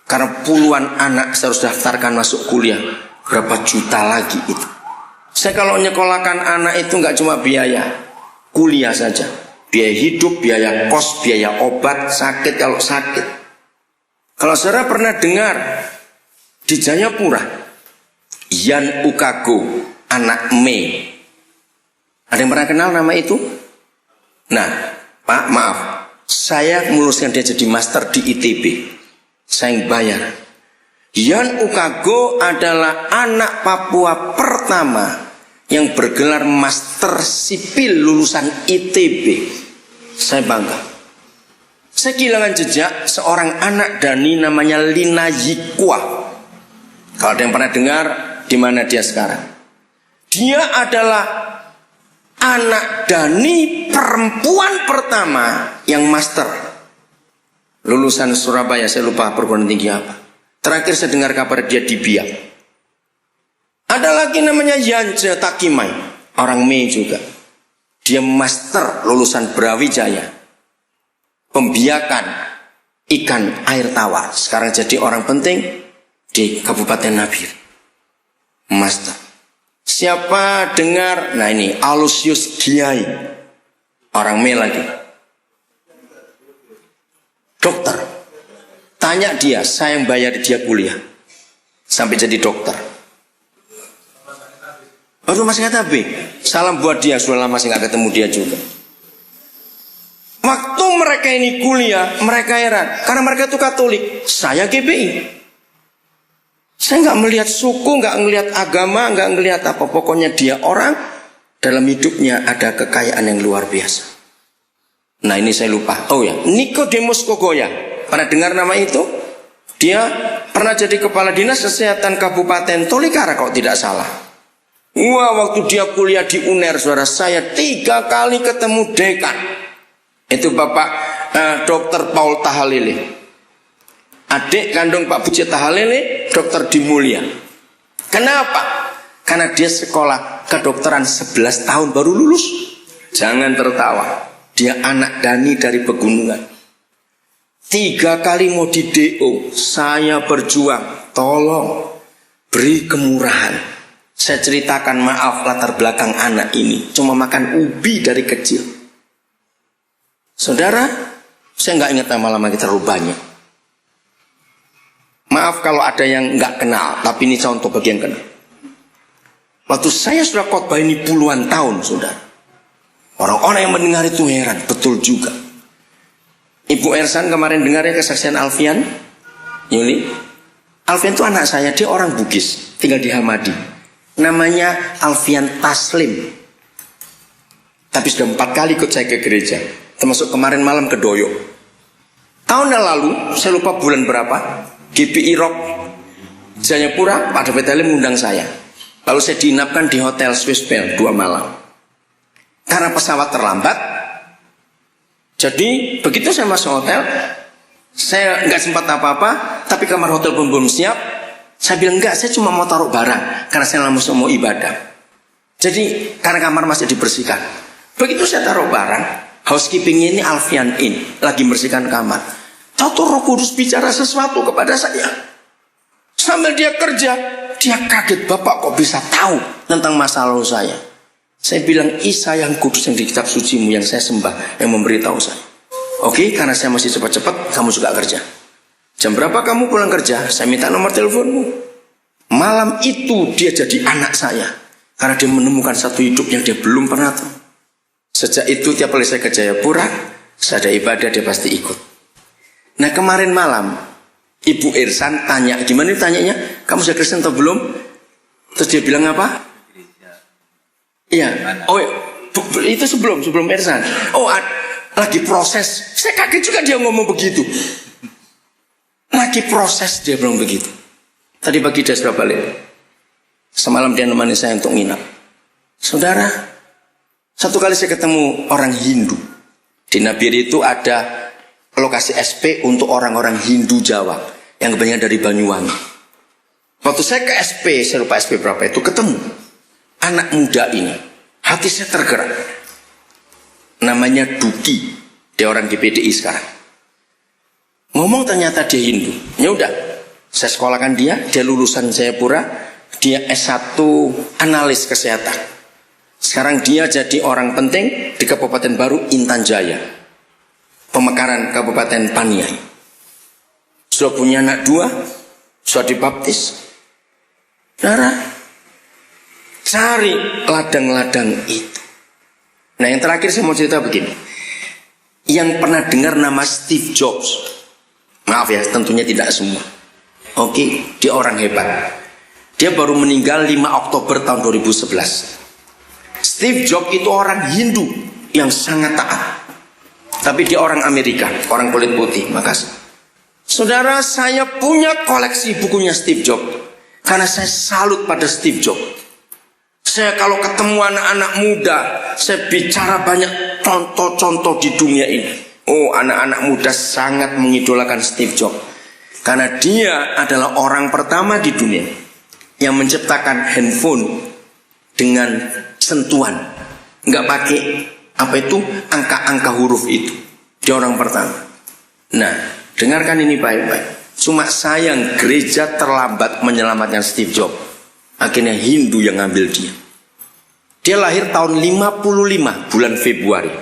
Karena puluhan anak saya harus daftarkan masuk kuliah. Berapa juta lagi itu. Saya kalau nyekolahkan anak itu nggak cuma biaya kuliah saja, biaya hidup, biaya kos, biaya obat, sakit kalau sakit. Kalau saudara pernah dengar di Jayapura, Yan Ukago, anak Mei. Ada yang pernah kenal nama itu? Nah, Pak, maaf, saya meluluskan dia jadi master di ITB. Saya yang bayar. Yan Ukago adalah anak Papua pertama yang bergelar master sipil lulusan ITB. Saya bangga. Saya kehilangan jejak seorang anak Dani namanya Lina Yikwa. Kalau ada yang pernah dengar, di mana dia sekarang? Dia adalah anak Dani perempuan pertama yang master lulusan Surabaya. Saya lupa perguruan tinggi apa. Terakhir saya dengar kabar dia di Biak. Ada lagi namanya Yanja Takimai, orang Mei juga. Dia master lulusan Brawijaya, pembiakan ikan air tawar. Sekarang jadi orang penting di Kabupaten Nabire. Master. Siapa dengar? Nah ini Alusius Giai, orang Mei lagi. Dokter. Tanya dia, saya yang bayar dia kuliah sampai jadi dokter. Baru masih kata B. Salam buat dia, sudah lama saya nggak ketemu dia juga. Waktu mereka ini kuliah, mereka heran karena mereka itu Katolik. Saya GBI. Saya nggak melihat suku, nggak melihat agama, nggak melihat apa. Pokoknya dia orang dalam hidupnya ada kekayaan yang luar biasa. Nah ini saya lupa. Oh ya, Nikodemus Kogoya. Pernah dengar nama itu? Dia pernah jadi kepala dinas kesehatan Kabupaten Tolikara kalau tidak salah. Wah, waktu dia kuliah di UNER, saudara, saya 3 kali ketemu dekan. Itu Bapak Dr. Paul Tahalele. Adik kandung Pak Puji Tahalele, Dr. Dimulya. Kenapa? Karena dia sekolah kedokteran 11 tahun baru lulus. Jangan tertawa. Dia anak Dani dari pegunungan. 3 kali mau di DO, saya berjuang, tolong beri kemurahan. Saya ceritakan maaf latar belakang anak ini, cuma makan ubi dari kecil. Saudara, saya nggak ingat lama-lama kita terlalu banyak. Maaf kalau ada yang nggak kenal, tapi ini contoh bagi yang kenal. Waktu saya sudah khotbah ini puluhan tahun, saudara. Orang-orang yang mendengar itu heran, betul juga. Ibu Ersan kemarin dengar ya kesaksian Alfian Yuli. Alfian itu anak saya, dia orang Bugis, tinggal di Hamadi. Namanya Alfian Taslim. Tapi sudah 4 kali ikut saya ke gereja, termasuk kemarin malam ke Doyo. Tahun yang lalu, saya lupa bulan berapa, GPI Rock Jayapura, Pak David Halim mengundang saya. Lalu saya diinapkan di Hotel Swiss Bell 2 malam. Karena pesawat terlambat, jadi begitu saya masuk hotel, saya nggak sempat apa-apa, tapi kamar hotel pun belum siap. Saya bilang enggak, saya cuma mau taruh barang karena saya langsung mau ibadah. Jadi karena kamar masih dibersihkan. Begitu saya taruh barang, housekeepingnya ini Alfian In lagi bersihkan kamar. Tahu Roh Kudus bicara sesuatu kepada saya. Sambil dia kerja, dia kaget, Bapak kok bisa tahu tentang masa lalu saya. Saya bilang, Isa yang kudus yang di kitab sucimu yang saya sembah, yang memberitahu saya. Oke, karena saya masih cepat-cepat, kamu juga kerja. Jam berapa kamu pulang kerja? Saya minta nomor teleponmu. Malam itu dia jadi anak saya. Karena dia menemukan satu hidup yang dia belum pernah tahu. Sejak itu tiap kali saya ke Jayapura, saya ada ibadah, dia pasti ikut. Nah kemarin malam, Ibu Irsan tanya, gimana tanyanya? Kamu sudah Kristen atau belum? Terus dia bilang apa? Iya, oh itu sebelum Ersan. Oh lagi proses. Saya kaget juga dia ngomong begitu. Lagi proses dia bilang begitu. Tadi pagi dia sudah balik. Semalam dia nemani saya untuk nginap. Saudara, satu kali saya ketemu orang Hindu. Di Nabire itu ada lokasi SP untuk orang-orang Hindu Jawa yang kebanyakan dari Banyuwangi. Waktu saya ke SP, saya lupa SP berapa itu, ketemu anak muda ini, hati saya tergerak. Namanya Duki, dia orang GPDI sekarang. Ngomong ternyata dia Hindu. Ya udah, Saya sekolahkan dia lulusan Jayapura, dia S1 analis kesehatan. Sekarang dia jadi orang penting di Kabupaten Baru Intan Jaya, pemekaran Kabupaten Paniai. Sudah punya anak 2, sudah dibaptis. Saudara, cari ladang-ladang itu. Nah, yang terakhir saya mau cerita begini. Yang pernah dengar nama Steve Jobs? Maaf ya, tentunya tidak semua. Oke, dia orang hebat. Dia baru meninggal 5 Oktober tahun 2011. Steve Jobs itu orang Hindu yang sangat taat. Tapi dia orang Amerika, orang kulit putih. Makasih. Saudara, saya punya koleksi bukunya Steve Jobs. Karena saya salut pada Steve Jobs. Saya kalau ketemu anak-anak muda, saya bicara banyak contoh-contoh di dunia ini. Oh, anak-anak muda sangat mengidolakan Steve Jobs. Karena dia adalah orang pertama di dunia yang menciptakan handphone dengan sentuhan, nggak pakai angka-angka huruf itu. Dia orang pertama. Nah, dengarkan ini baik-baik. Cuma sayang gereja terlambat menyelamatkan Steve Jobs. Akhirnya Hindu yang ngambil dia. Dia lahir tahun 55 bulan Februari.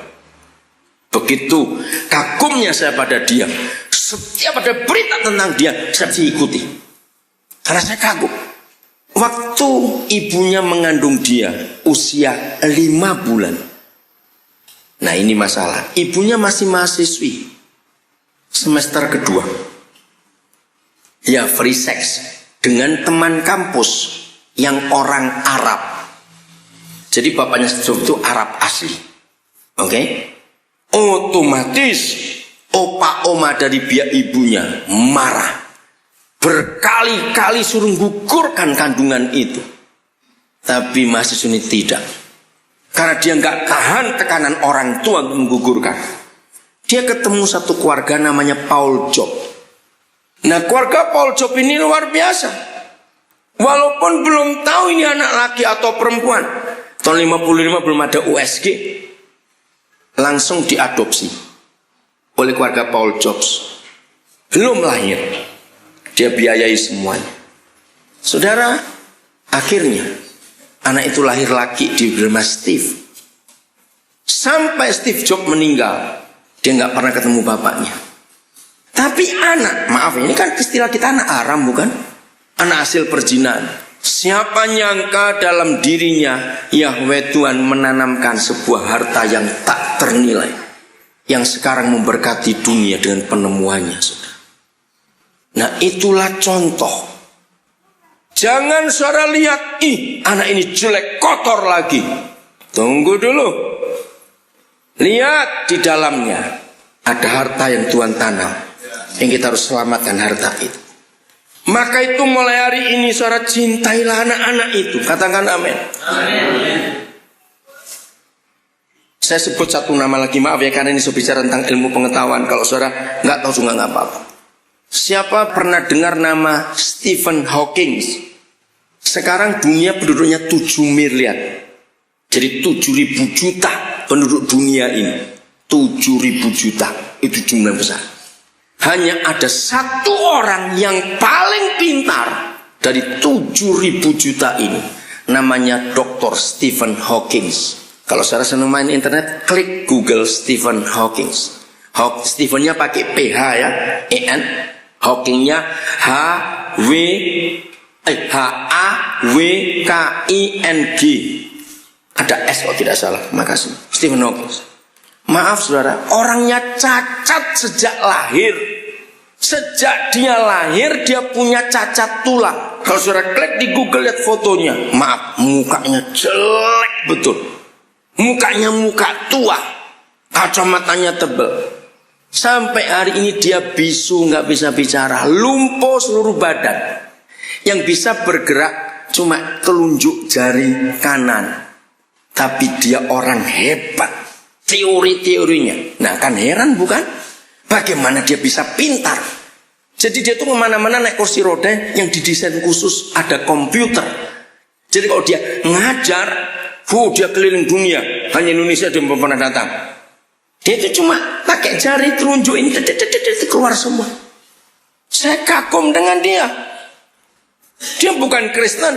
Begitu kagumnya saya pada dia. Setiap ada berita tentang dia, saya ikuti. Karena saya kagum. Waktu ibunya mengandung dia, usia 5 bulan. Nah, ini masalah. Ibunya masih mahasiswi. Semester kedua. Ya, free sex. Dengan teman kampus yang orang Arab. Jadi bapaknya itu Arab asli. Oke? Otomatis opa oma dari pihak ibunya marah. Berkali-kali suruh gugurkan kandungan itu. Tapi mahasiswa ini tidak. Karena dia nggak tahan tekanan orang tua untuk menggugurkan. Dia ketemu satu keluarga namanya Paul Job. Nah, keluarga Paul Job ini luar biasa. Walaupun belum tahu ini anak laki atau perempuan. Tahun 55 belum ada USG. Langsung diadopsi oleh keluarga Paul Jobs. Belum lahir, dia biayai semuanya. Saudara, akhirnya anak itu lahir laki, diberi nama Steve. Sampai Steve Jobs meninggal, dia nggak pernah ketemu bapaknya. Tapi anak, maaf ini kan istilah kita anak haram bukan? Anak hasil perzinahan. Siapa nyangka dalam dirinya Yahweh Tuhan menanamkan sebuah harta yang tak ternilai, yang sekarang memberkati dunia dengan penemuannya, saudara. Nah, itulah contoh. Jangan saudara lihat, anak ini jelek, kotor lagi. Tunggu dulu. Lihat di dalamnya ada harta yang Tuhan tanam, yang kita harus selamatkan harta itu. Maka itu mulai hari ini saudara cintailah anak-anak itu. Katakan amin. Amin. Saya sebut satu nama lagi, maaf ya, karena ini saya bicara tentang ilmu pengetahuan. Kalau saudara nggak tahu juga nggak apa-apa. Siapa pernah dengar nama Stephen Hawking? Sekarang dunia penduduknya 7 miliar. Jadi 7.000 juta penduduk dunia ini. 7.000 juta, itu jumlah besar. Hanya ada satu orang yang paling pintar dari 7.000 juta ini. Namanya Dr. Stephen Hawking. Kalau saudara senang main internet, klik Google Stephen Hawking. Stephennya pakai PH ya, EN. Hawkingnya HAWKING. Ada S kalau tidak salah. Makasih. Stephen Hawking. Maaf saudara, orangnya cacat sejak lahir. Sejak dia lahir, dia punya cacat tulang. Kalau saudara klik di Google, lihat fotonya. Maaf, mukanya jelek betul. Mukanya muka tua. Kacamatanya tebal. Sampai hari ini dia bisu, nggak bisa bicara. Lumpuh seluruh badan. Yang bisa bergerak cuma telunjuk jari kanan. Tapi dia orang hebat. Teori-teorinya. Nah, kan heran bukan? Bagaimana dia bisa pintar? Jadi dia tuh kemana-mana naik kursi roda yang didesain khusus, ada komputer. Jadi kalau dia ngajar, dia keliling dunia. Hanya Indonesia dia belum pernah datang. Dia itu cuma pakai jari telunjuk ini, keluar semua. Saya kagum dengan dia. Dia bukan Kristen,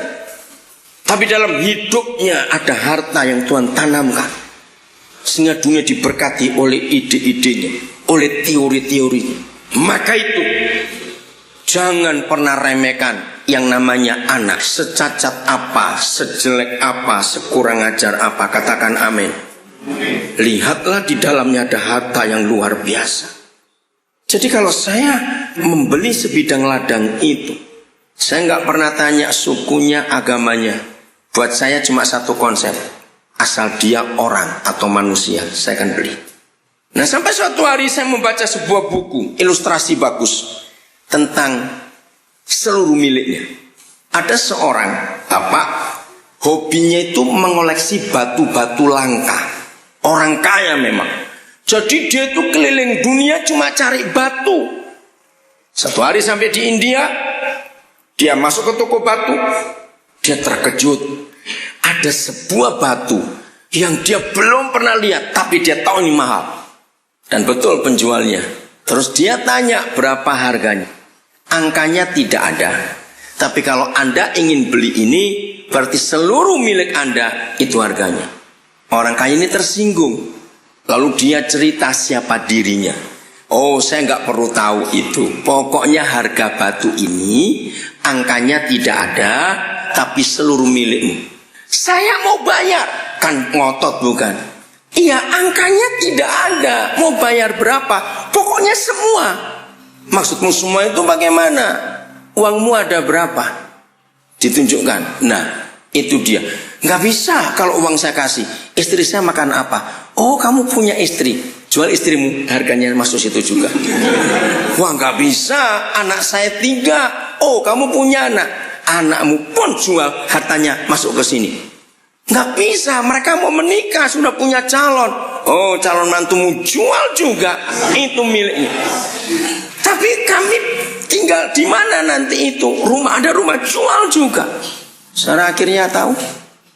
tapi dalam hidupnya ada harta yang Tuhan tanamkan, sehingga dunia diberkati oleh ide-idenya, oleh teori-teorinya. Maka itu, jangan pernah remehkan yang namanya anak. Secacat apa, sejelek apa, sekurang ajar apa, katakan amin. Lihatlah di dalamnya ada harta yang luar biasa. Jadi kalau saya membeli sebidang ladang itu, saya nggak pernah tanya sukunya, agamanya. Buat saya cuma satu konsep, asal dia orang atau manusia, saya akan beli. Nah, sampai suatu hari saya membaca sebuah buku ilustrasi bagus tentang seluruh miliknya. Ada seorang bapak, hobinya itu mengoleksi batu-batu langka. Orang kaya memang. Jadi dia itu keliling dunia cuma cari batu. Satu hari sampai di India, dia masuk ke toko batu. Dia terkejut. Ada sebuah batu yang dia belum pernah lihat, tapi dia tahu ini mahal. Dan betul penjualnya. Terus dia tanya berapa harganya. Angkanya tidak ada. Tapi kalau Anda ingin beli ini, berarti seluruh milik Anda itu harganya. Orang kaya ini tersinggung. Lalu dia cerita siapa dirinya. Oh, saya nggak perlu tahu itu. Pokoknya harga batu ini angkanya tidak ada, tapi seluruh milikmu. Saya mau bayar. Kan ngotot bukan? Iya, angkanya tidak ada. Mau bayar berapa? Pokoknya semua. Maksudmu semua itu bagaimana? Uangmu ada berapa? Ditunjukkan. Nah, itu dia. Nggak bisa kalau uang saya kasih. Istri saya makan apa? Oh, kamu punya istri. Jual istrimu, harganya masuk situ juga. Wah, nggak bisa. Anak saya 3. Oh, kamu punya anak. Anakmu pun jual, hartanya masuk ke sini. Nggak bisa. Mereka mau menikah, sudah punya calon. Oh, calon mantumu jual juga. Itu miliknya. Tapi kami tinggal di mana nanti itu? Rumah ada rumah jual juga. Secara akhirnya tahu,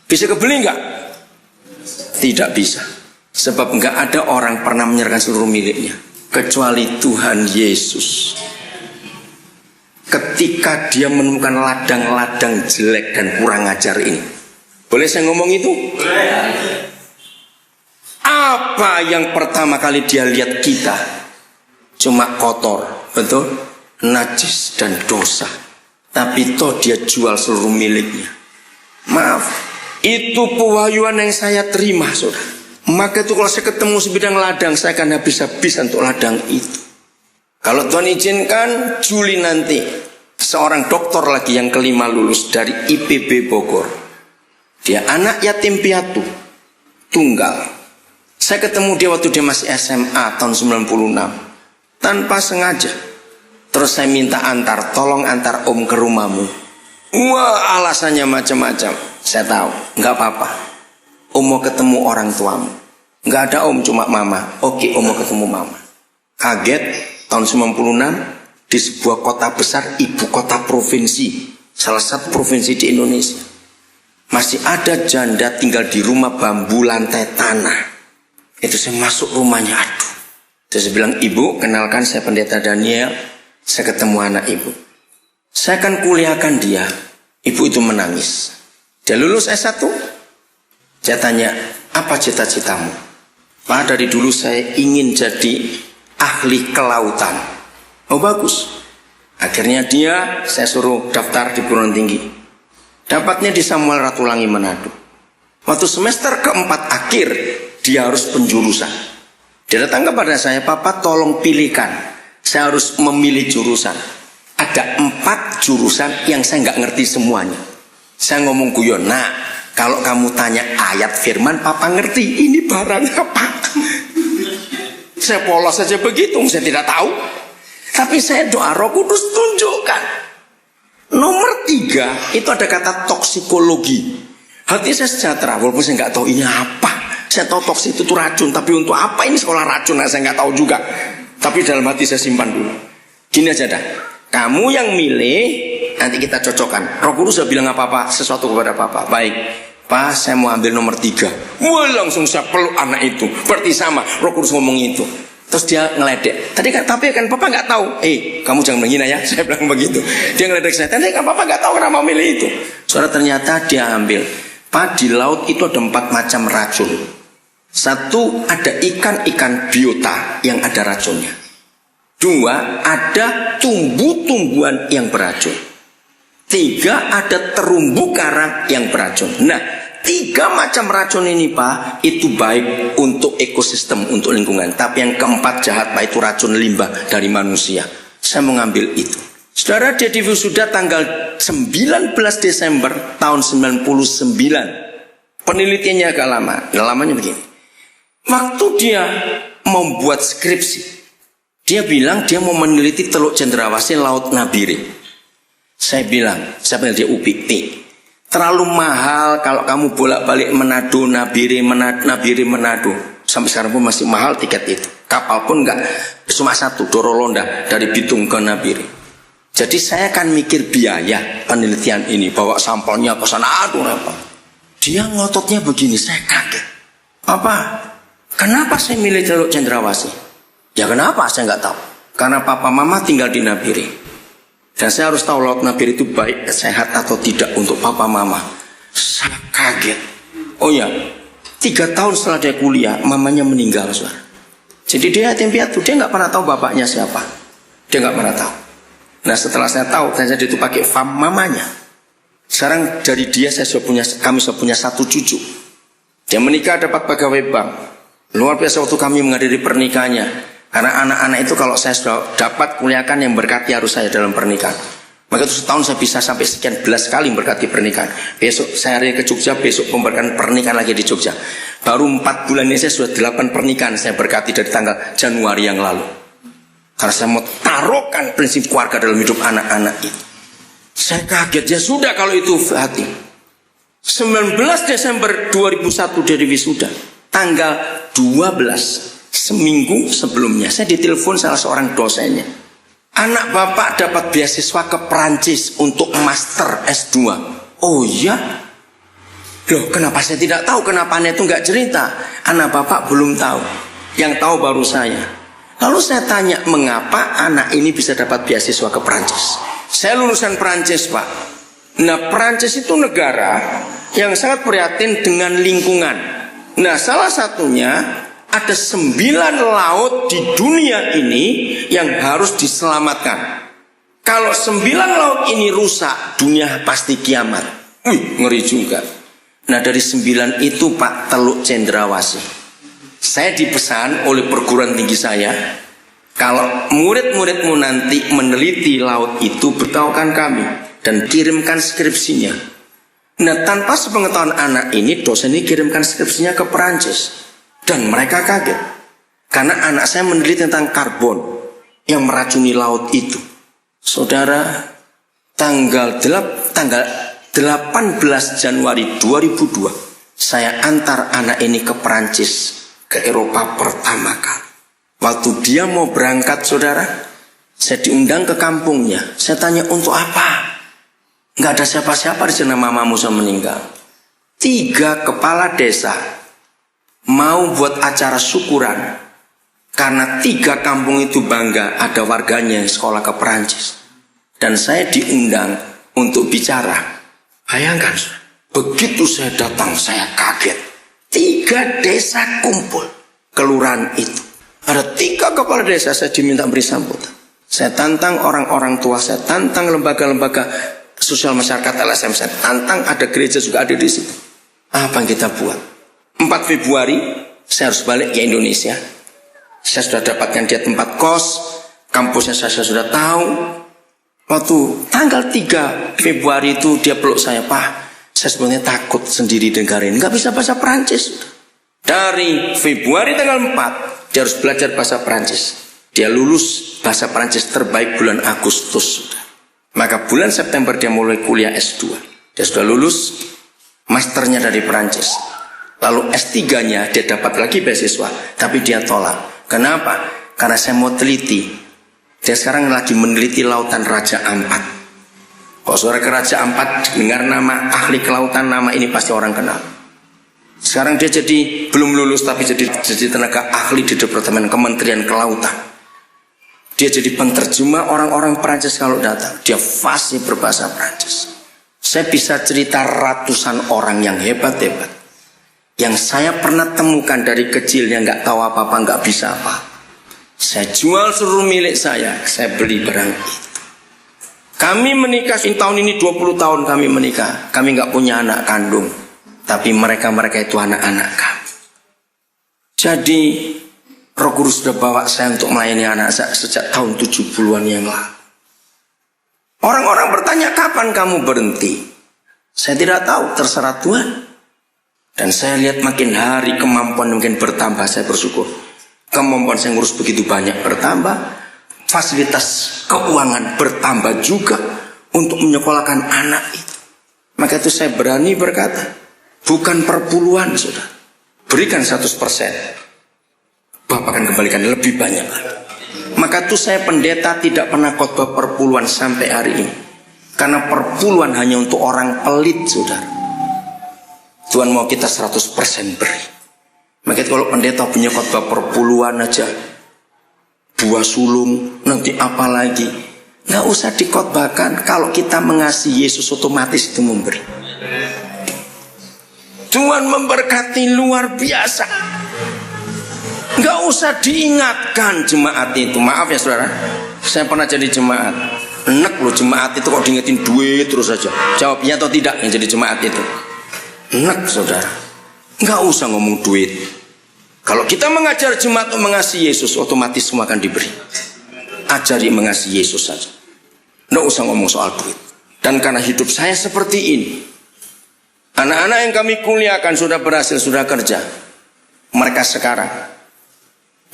bisa kebeli nggak? Tidak bisa. Sebab nggak ada orang pernah menyerahkan seluruh miliknya kecuali Tuhan Yesus. Ketika dia menemukan ladang-ladang jelek dan kurang ajar ini, boleh saya ngomong itu? Apa yang pertama kali dia lihat kita? Cuma kotor, betul? Najis dan dosa. Tapi toh dia jual seluruh miliknya. Maaf, itu pewahyuan yang saya terima, saudara. Maka itu kalau saya ketemu sebidang ladang, saya akan habis-habisan untuk ladang itu. Kalau Tuhan izinkan, Juli nanti seorang doktor lagi yang kelima lulus dari IPB Bogor. Dia anak yatim piatu, tunggal. Saya ketemu dia waktu dia masih SMA tahun 96. Tanpa sengaja. Terus saya minta antar, tolong antar om ke rumahmu. Wah, alasannya macam-macam. Saya tahu, nggak apa-apa. Om mau ketemu orang tuamu. Nggak ada om, cuma mama. Oke, om mau ketemu mama. Kaget, tahun 96 di sebuah kota besar, ibu kota provinsi, salah satu provinsi di Indonesia. Masih ada janda tinggal di rumah bambu lantai tanah. Itu saya masuk rumahnya, aduh. Terus saya bilang, ibu, kenalkan saya pendeta Daniel. Saya ketemu anak ibu. Saya akan kuliahkan dia. Ibu itu menangis. Dia lulus S1. Saya tanya, apa cita-citamu? Pak, dari dulu saya ingin jadi ahli kelautan. Oh, bagus. Akhirnya saya suruh daftar di perguruan tinggi. Dapatnya di Samuel Ratulangi Manado. Waktu semester keempat akhir, dia harus penjurusan. Dia datang kepada saya, Papa tolong pilihkan. Saya harus memilih jurusan. Ada 4 jurusan yang saya nggak ngerti semuanya. Saya ngomong guyon, nah kalau kamu tanya ayat firman, Papa ngerti. Ini barang apa? Saya polos saja begitu, saya tidak tahu. Tapi saya doa Roh Kudus tunjukkan. Nomor 3 itu ada kata toksikologi. Hati saya sejahtera, walaupun saya nggak tahu ini apa. Saya tahu toksik itu racun, tapi untuk apa ini sekolah racun? Nah, saya nggak tahu juga. Tapi dalam hati saya simpan dulu. Gini aja dah. Kamu yang milih, nanti kita cocokkan. Roh Kudus sudah bilang apa-apa, sesuatu kepada Papa. Baik, Pak, saya mau ambil nomor 3. Wah, langsung saya peluk anak itu. Berarti sama, Roh Kudus ngomong itu. Terus dia ngeledek. Tapi kan papa nggak tahu. Kamu jangan menghina ya. Saya bilang begitu. Dia ngeledek saya. Tapi kan papa nggak tahu kenapa milih itu. Soalnya ternyata dia ambil. Pak, di laut itu ada 4 macam racun. 1, ada ikan-ikan biota yang ada racunnya. 2, ada tumbuh-tumbuhan yang beracun. 3, ada terumbu karang yang beracun. Nah, 3 macam racun ini Pak, itu baik untuk ekosistem, untuk lingkungan. Tapi yang keempat jahat Pak, itu racun limbah dari manusia. Saya mengambil itu. Saudara, dia diwisuda tanggal 19 Desember tahun 99. Penelitiannya agak lama. Lamanya begini. Waktu dia membuat skripsi, dia bilang dia mau meneliti Teluk Cendrawasih, Laut Nabire. Saya bilang dia UPI. Terlalu mahal kalau kamu bolak-balik Manado, Nabire, Manado. Sampai sekarang pun masih mahal tiket itu. Kapal pun enggak, cuma 1, Dorolonda dari Bitung ke Nabire. Jadi saya akan mikir biaya penelitian ini, bawa sampelnya ke sana, aduh apa. Dia ngototnya begini, saya kaget. Kenapa saya milih Teluk Cendrawasih? Ya kenapa saya nggak tahu. Karena papa mama tinggal di Nabire. Dan saya harus tahu Laut Nabire itu baik, sehat atau tidak untuk papa mama. Saya kaget. Oh ya, 3 tahun setelah dia kuliah, mamanya meninggal, saudara. Jadi dia yatim piatu, dia nggak pernah tahu bapaknya siapa. Dia nggak pernah tahu. Nah setelah saya tahu, ternyata dia itu pakai fam mamanya. Sekarang dari dia kami sudah punya 1 cucu. Dia menikah dapat pegawai bank. Luar biasa waktu kami menghadiri pernikahannya. Karena anak-anak itu kalau saya sudah dapat kuliahkan yang berkati harus saya dalam pernikahan. Maka itu setahun saya bisa sampai sekian belas kali berkati pernikahan. Besok saya hari ke Jogja, besok pemberkatan pernikahan lagi di Jogja. Baru 4 bulan ini saya sudah 8 pernikahan saya berkati dari tanggal Januari yang lalu. Karena saya mau taruhkan prinsip keluarga dalam hidup anak-anak itu. Saya kaget, ya sudah kalau itu hati. 19 Desember 2001 dari wisuda. Tanggal 12, seminggu sebelumnya, saya ditelepon salah seorang dosennya. Anak bapak dapat beasiswa ke Perancis untuk master S2. Oh iya? Loh kenapa saya tidak tahu? Kenapa anak itu nggak cerita? Anak bapak belum tahu. Yang tahu baru saya. Lalu saya tanya, mengapa anak ini bisa dapat beasiswa ke Perancis? Saya lulusan Perancis Pak. Nah Perancis itu negara yang sangat prihatin dengan lingkungan. Nah salah satunya ada 9 laut di dunia ini yang harus diselamatkan. Kalau 9 laut ini rusak, dunia pasti kiamat. Ngeri juga. Nah dari 9 itu Pak, Teluk Cendrawasih. Saya dipesan oleh perguruan tinggi saya, kalau murid-muridmu nanti meneliti laut itu, beritahukan kami dan kirimkan skripsinya. Nah tanpa sepengetahuan anak ini, dosen ini kirimkan skripsinya ke Perancis. Dan mereka kaget. Karena anak saya meneliti tentang karbon yang meracuni laut itu. Saudara, tanggal 18 Januari 2002, saya antar anak ini ke Perancis, ke Eropa pertama kali. Waktu dia mau berangkat, saudara, saya diundang ke kampungnya. Saya tanya, untuk apa? Nggak ada siapa-siapa di sana, mamamu sudah meninggal. 3 kepala desa mau buat acara syukuran karena 3 kampung itu bangga ada warganya yang sekolah ke Perancis. Dan saya diundang untuk bicara. Bayangkan, begitu saya datang, saya kaget. 3 desa kumpul kelurahan itu. Ada 3 kepala desa, saya diminta beri sambutan. Saya tantang orang-orang tua, saya tantang lembaga-lembaga sosial masyarakat LSM, saya tantang ada gereja juga ada di situ. Apa yang kita buat? 4 Februari saya harus balik ke Indonesia. Saya sudah dapatkan dia tempat kos, kampusnya saya sudah tahu. Waktu tanggal 3 Februari itu dia peluk saya, Pak, saya sebenarnya takut sendiri di negara ini, nggak bisa bahasa Perancis. Dari Februari tanggal 4 dia harus belajar bahasa Perancis. Dia lulus bahasa Perancis terbaik bulan Agustus. Maka bulan September dia mulai kuliah S2. Dia sudah lulus masternya dari Perancis. Lalu S3-nya dia dapat lagi beasiswa, tapi dia tolak. Kenapa? Karena saya mau teliti. Dia sekarang lagi meneliti lautan Raja Ampat. Kalau saudara ke Raja Ampat dengar nama ahli kelautan, nama ini pasti orang kenal. Sekarang dia jadi belum lulus tapi jadi tenaga ahli di Departemen Kementerian Kelautan. Dia jadi penterjemah orang-orang Perancis kalau datang. Dia fasih berbahasa Perancis. Saya bisa cerita ratusan orang yang hebat-hebat, yang saya pernah temukan dari kecil yang nggak tahu apa-apa, nggak bisa apa. Saya jual seluruh milik saya beli barang itu. Kami menikah tahun ini 20 tahun kami menikah. Kami nggak punya anak kandung, tapi mereka itu anak-anak kami. Jadi Roh Kudus sudah bawa saya untuk melayani anak saya sejak tahun 70-an yang lalu. Orang-orang bertanya, kapan kamu berhenti? Saya tidak tahu, terserah Tuhan. Dan saya lihat makin hari kemampuan mungkin bertambah, saya bersyukur. Kemampuan saya ngurus begitu banyak bertambah. Fasilitas keuangan bertambah juga untuk menyekolahkan anak itu. Maka itu saya berani berkata, bukan perpuluhan sudah. Berikan 100%. Bapak akan kembalikan lebih banyak lagi. Maka itu saya pendeta tidak pernah khotbah perpuluhan sampai hari ini. Karena perpuluhan hanya untuk orang pelit, saudara. Tuhan mau kita 100% beri. Maka kalau pendeta punya khotbah perpuluhan aja, buah sulung, nanti apa lagi, nggak usah dikhotbahkan. Kalau kita mengasihi Yesus, otomatis itu memberi. Tuhan memberkati luar biasa. Nggak usah diingatkan jemaat itu. Maaf ya saudara, saya pernah jadi jemaat. Enak loh jemaat itu kok diingetin duit terus saja. Jawabnya atau tidak yang jadi jemaat itu. Enak saudara, nggak usah ngomong duit. Kalau kita mengajar jemaat untuk mengasihi Yesus, otomatis semua akan diberi. Ajari mengasihi Yesus saja, nggak usah ngomong soal duit. Dan karena hidup saya seperti ini, anak-anak yang kami kuliahkan sudah berhasil, sudah kerja. Mereka sekarang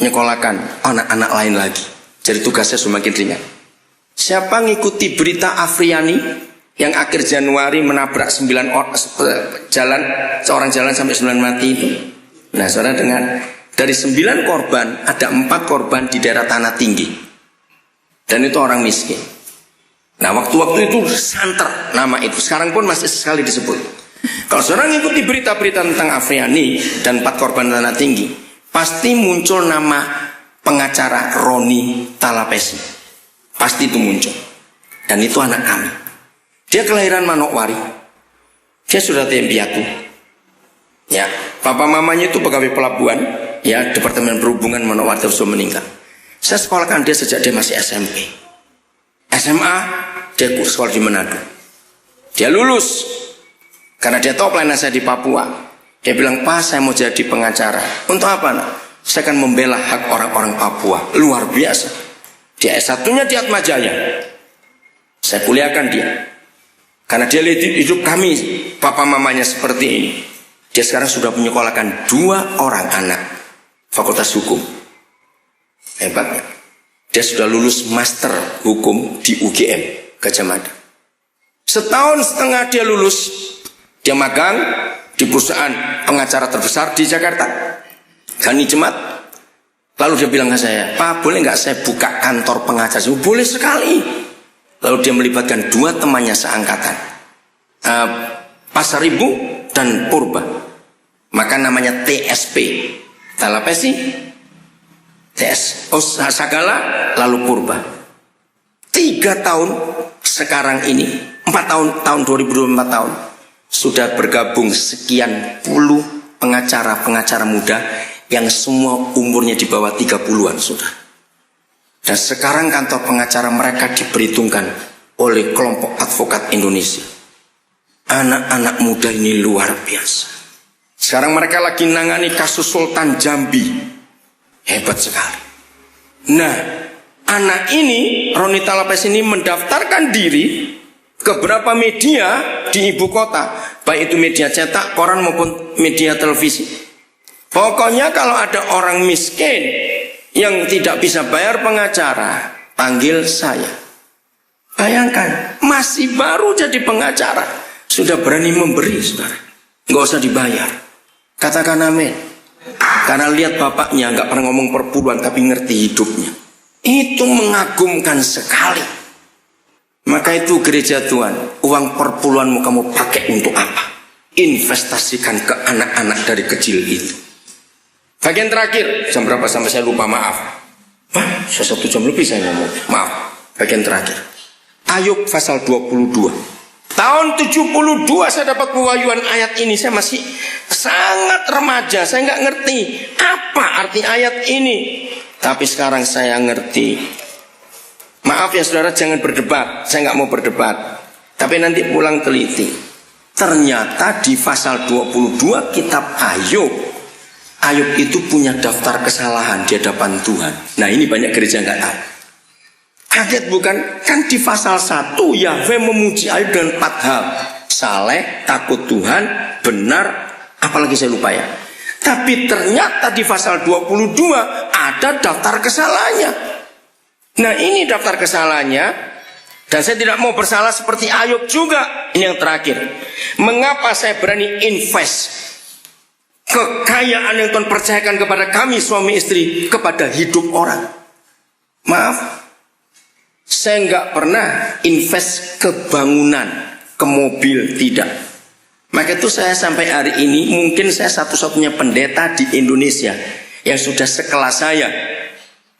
nyekolahkan anak-anak lain lagi. Jadi tugasnya semakin ringan. Siapa ngikuti berita Afriani yang akhir Januari menabrak 9 orang seorang jalan sampai 9 mati itu? Nah saudara, dengan dari 9 korban ada 4 korban di daerah tanah tinggi. Dan itu orang miskin. Nah waktu-waktu itu santer nama itu. Sekarang pun masih sekali disebut. Kalau saudara ngikuti berita-berita tentang Afriani dan 4 korban tanah tinggi, pasti muncul nama pengacara Roni Talapesi. Pasti itu muncul. Dan itu anak kami. Dia kelahiran Manokwari. Dia sudah tempiatu. Ya, papa mamanya itu pegawai pelabuhan, ya, Departemen Perhubungan Manokwari, terus meninggal. Saya sekolahkan dia sejak dia masih SMP. SMA dia sekolah di Manado. Dia lulus karena dia tahu pelayanan saya di Papua. Dia bilang, "Pak, saya mau jadi pengacara." "Untuk apa, Nak?" "Saya akan membela hak orang-orang Papua." Luar biasa. Dia S1-nya di Atmajaya. Saya kuliahkan dia. Karena dia lihat hidup kami, papa mamanya seperti ini. Dia sekarang sudah menyekolahkan 2 orang anak Fakultas Hukum. Hebatnya. Dia sudah lulus master hukum di UGM Gajah Mada. Setahun setengah dia lulus, dia magang di perusahaan pengacara terbesar di Jakarta, Ghani Jemaat. Lalu dia bilang ke saya, "Pak, boleh nggak saya buka kantor pengacara?" "Boleh sekali." Lalu dia melibatkan 2 temannya seangkatan, Pasaribu dan Purba. Maka namanya TSP, Talapesi, Sagala, lalu Purba. 3 tahun sekarang ini, 4 tahun 2024 tahun, sudah bergabung sekian puluh pengacara-pengacara muda yang semua umurnya di bawah 30-an sudah. Dan sekarang kantor pengacara mereka diperhitungkan oleh kelompok advokat Indonesia. Anak-anak muda ini luar biasa. Sekarang mereka lagi nangani kasus Sultan Jambi. Hebat sekali. Nah, anak ini, Roni Talapes ini mendaftarkan diri ke beberapa media di ibu kota, baik itu media cetak, koran maupun media televisi. Pokoknya kalau ada orang miskin yang tidak bisa bayar pengacara, panggil saya. Bayangkan, masih baru jadi pengacara, sudah berani memberi, saudara. Nggak usah dibayar. Katakan amin. Karena lihat bapaknya nggak pernah ngomong perpuluhan, tapi ngerti hidupnya. Itu mengagumkan sekali. Maka itu gereja Tuhan, uang perpuluhanmu kamu pakai untuk apa? investasikan ke anak-anak dari kecil itu. Bagian terakhir, jam berapa sampai saya lupa, maaf. Saya 1 jam lebih saya ngomong, maaf. Bagian terakhir, Ayub pasal 22. Tahun 72 saya dapat pewahyuan ayat ini. Saya masih sangat remaja, saya nggak ngerti apa arti ayat ini. Tapi sekarang saya ngerti. Maaf ya saudara, jangan berdebat. Saya nggak mau berdebat. Tapi nanti pulang teliti. Ternyata di pasal 22 kitab Ayub, Ayub itu punya daftar kesalahan di hadapan Tuhan. Nah ini banyak gereja nggak tahu. Kaget bukan? Kan di pasal 1 Yahweh memuji Ayub dengan 4 hal. Saleh, takut Tuhan, benar, apalagi saya lupa ya. Tapi ternyata di pasal 22 ada daftar kesalahannya. Nah ini daftar kesalahannya. Dan saya tidak mau bersalah seperti Ayub juga. Ini yang terakhir. Mengapa saya berani invest kekayaan yang Tuhan percayakan kepada kami suami istri kepada hidup orang? Maaf, saya nggak pernah invest ke bangunan, ke mobil, tidak. Maka itu saya sampai hari ini mungkin saya satu-satunya pendeta di Indonesia yang sudah sekelas saya.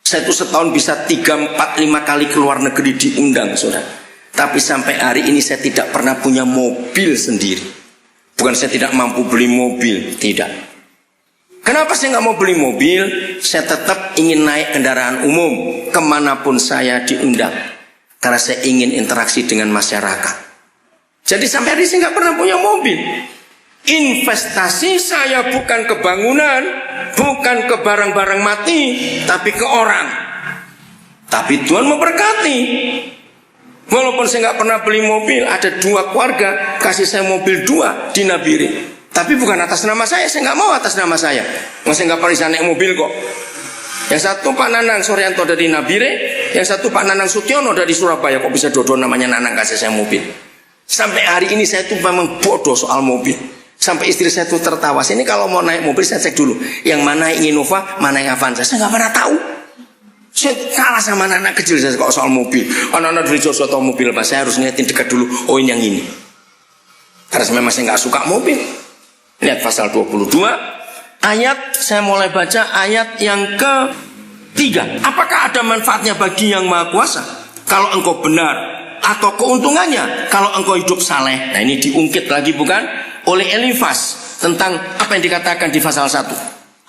Saya itu setahun bisa 3, 4, 5 kali keluar negeri diundang, saudara. Tapi sampai hari ini saya tidak pernah punya mobil sendiri. Bukan saya tidak mampu beli mobil, tidak. Kenapa saya nggak mau beli mobil? Saya tetap ingin naik kendaraan umum kemanapun saya diundang. Karena saya ingin interaksi dengan masyarakat. Jadi sampai hari ini saya nggak pernah punya mobil. Investasi saya bukan ke bangunan, bukan ke barang-barang mati, tapi ke orang. Tapi Tuhan memberkati. Walaupun saya nggak pernah beli mobil, ada 2 keluarga kasih saya mobil 2 di Nabire. Tapi bukan atas nama saya nggak mau atas nama saya. Saya nggak pernah bisa naik mobil kok. Yang satu Pak Nanang Suryanto dari Nabire, yang satu Pak Nanang Sutiono dari Surabaya. Kok bisa dua-dua namanya Nanang kasih saya mobil? Sampai hari ini saya tuh memang bodoh soal mobil. Sampai istri saya tuh tertawa. Ini kalau mau naik mobil saya cek dulu. Yang mana yang Innova, mana yang Avanza. Saya nggak pernah tahu. Saya kalah sama anak-anak kecil saya kok soal mobil. Anak-anak dari Joshua tahu mobil apa. Saya harus ngeliatin dekat dulu. Oh ini yang ini. Karena saya masih nggak suka mobil. Lihat pasal 22. Ayat, saya mulai baca ayat yang ke-3. Apakah ada manfaatnya bagi yang maha kuasa? Kalau engkau benar. Atau keuntungannya kalau engkau hidup saleh. Nah ini diungkit lagi bukan? Oleh Elifas tentang apa yang dikatakan di pasal 1.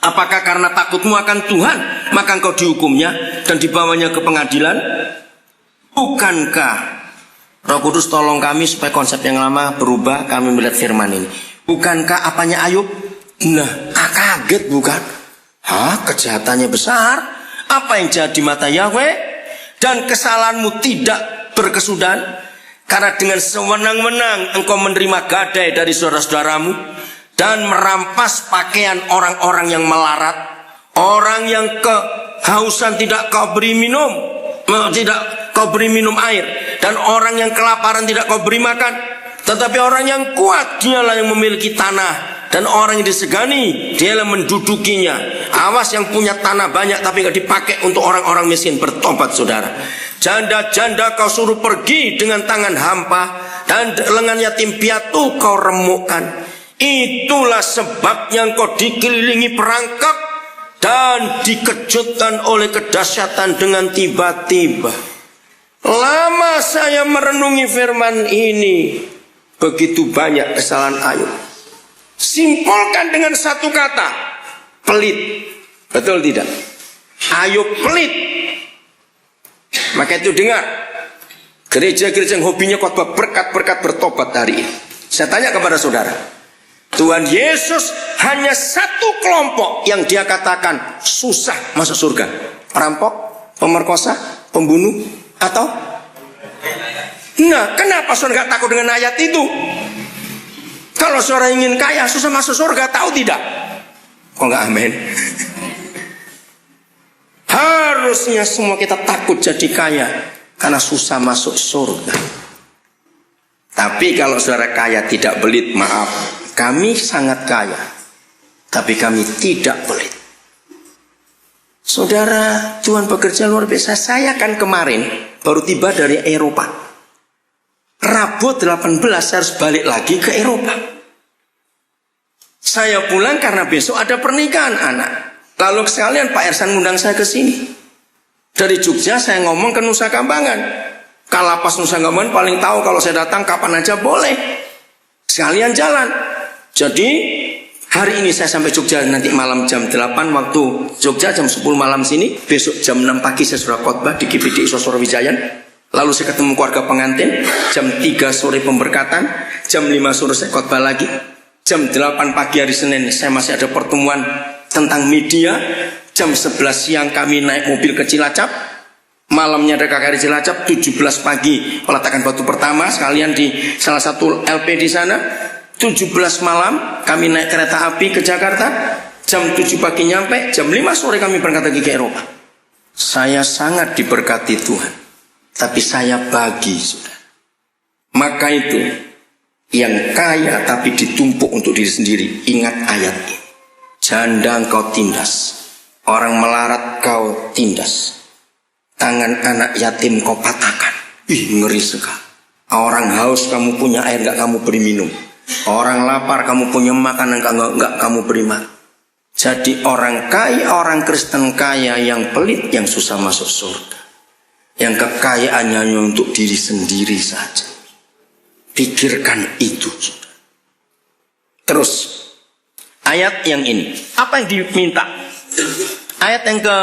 Apakah karena takutmu akan Tuhan maka engkau dihukumnya dan dibawanya ke pengadilan? Bukankah Roh Kudus tolong kami supaya konsep yang lama berubah, kami melihat firman ini. Bukankah apanya Ayub? Nah, kaget bukan? Kejahatannya besar. Apa yang jahat di mata Yahweh? Dan kesalahanmu tidak berkesudahan. Karena dengan sewenang-wenang engkau menerima gadai dari saudara-saudaramu dan merampas pakaian orang-orang yang melarat, orang yang kehausan tidak kau beri minum, tidak kau beri minum air, dan orang yang kelaparan tidak kau beri makan. Tetapi orang yang kuat dialah yang memiliki tanah, dan orang yang disegani dialah mendudukinya. Awas yang punya tanah banyak tapi nggak dipakai untuk orang-orang miskin, bertobat saudara. Janda-janda kau suruh pergi dengan tangan hampa, dan lengan yatim piatu kau remukkan. Itulah sebabnya kau dikelilingi perangkap dan dikejutkan oleh kedahsyatan dengan tiba-tiba. Lama saya merenungi firman ini. Begitu banyak kesalahan Ayub. Simpulkan dengan satu kata, pelit. Betul tidak? Ayub pelit. Maka itu dengar, gereja-gereja yang hobinya khotbah berkat-berkat bertobat hari ini. Saya tanya kepada saudara, Tuhan Yesus hanya satu kelompok yang dia katakan susah masuk surga. Perampok, pemerkosa, pembunuh, atau? Nah, kenapa saudara nggak takut dengan ayat itu? Kalau saudara ingin kaya, susah masuk surga, tahu tidak? Kok nggak amin? Harusnya semua kita takut jadi kaya karena susah masuk surga. Tapi kalau saudara kaya tidak belit, maaf, kami sangat kaya, tapi kami tidak belit. Saudara, Tuhan bekerja luar biasa. Saya kan kemarin baru tiba dari Eropa. Rabu 18 saya harus balik lagi ke Eropa. Saya pulang karena besok ada pernikahan anak. Lalu sekalian Pak Ersan ngundang saya ke sini. Dari Jogja saya ngomong ke Nusa Kambangan. Kalapas Nusa Kambangan paling tahu kalau saya datang kapan aja boleh. Sekalian jalan. Jadi hari ini saya sampai Jogja nanti malam jam 8 waktu Jogja, jam 10 malam sini. Besok jam 6 pagi saya sudah khotbah di GPD Sosoro Wijayan. Lalu saya ketemu keluarga pengantin. Jam 3 sore pemberkatan. Jam 5 sore saya khotbah lagi. Jam 8 pagi hari Senin saya masih ada pertemuan tentang media. Jam 11 siang kami naik mobil ke Cilacap. Malamnya ada KKR Cilacap. 17 pagi peletakan batu pertama sekalian di salah satu LP di sana. 17 malam kami naik kereta api ke Jakarta. Jam 7 pagi nyampe. Jam 5 sore kami berangkat lagi ke Eropa. Saya sangat diberkati Tuhan. Tapi saya bagi, saudara. Maka itu, yang kaya tapi ditumpuk untuk diri sendiri, ingat ayat ini. Janda engkau tindas, orang melarat kau tindas, tangan anak yatim kau patahkan. Ih, ngeri sekali. Orang haus kamu punya air gak kamu beri minum. Orang lapar kamu punya makanan gak kamu beri makan. Jadi orang kaya, orang Kristen kaya yang pelit, yang susah masuk surga. Yang kekayaannya hanya untuk diri sendiri saja. Pikirkan itu. Terus ayat yang ini, apa yang diminta? Ayat yang ke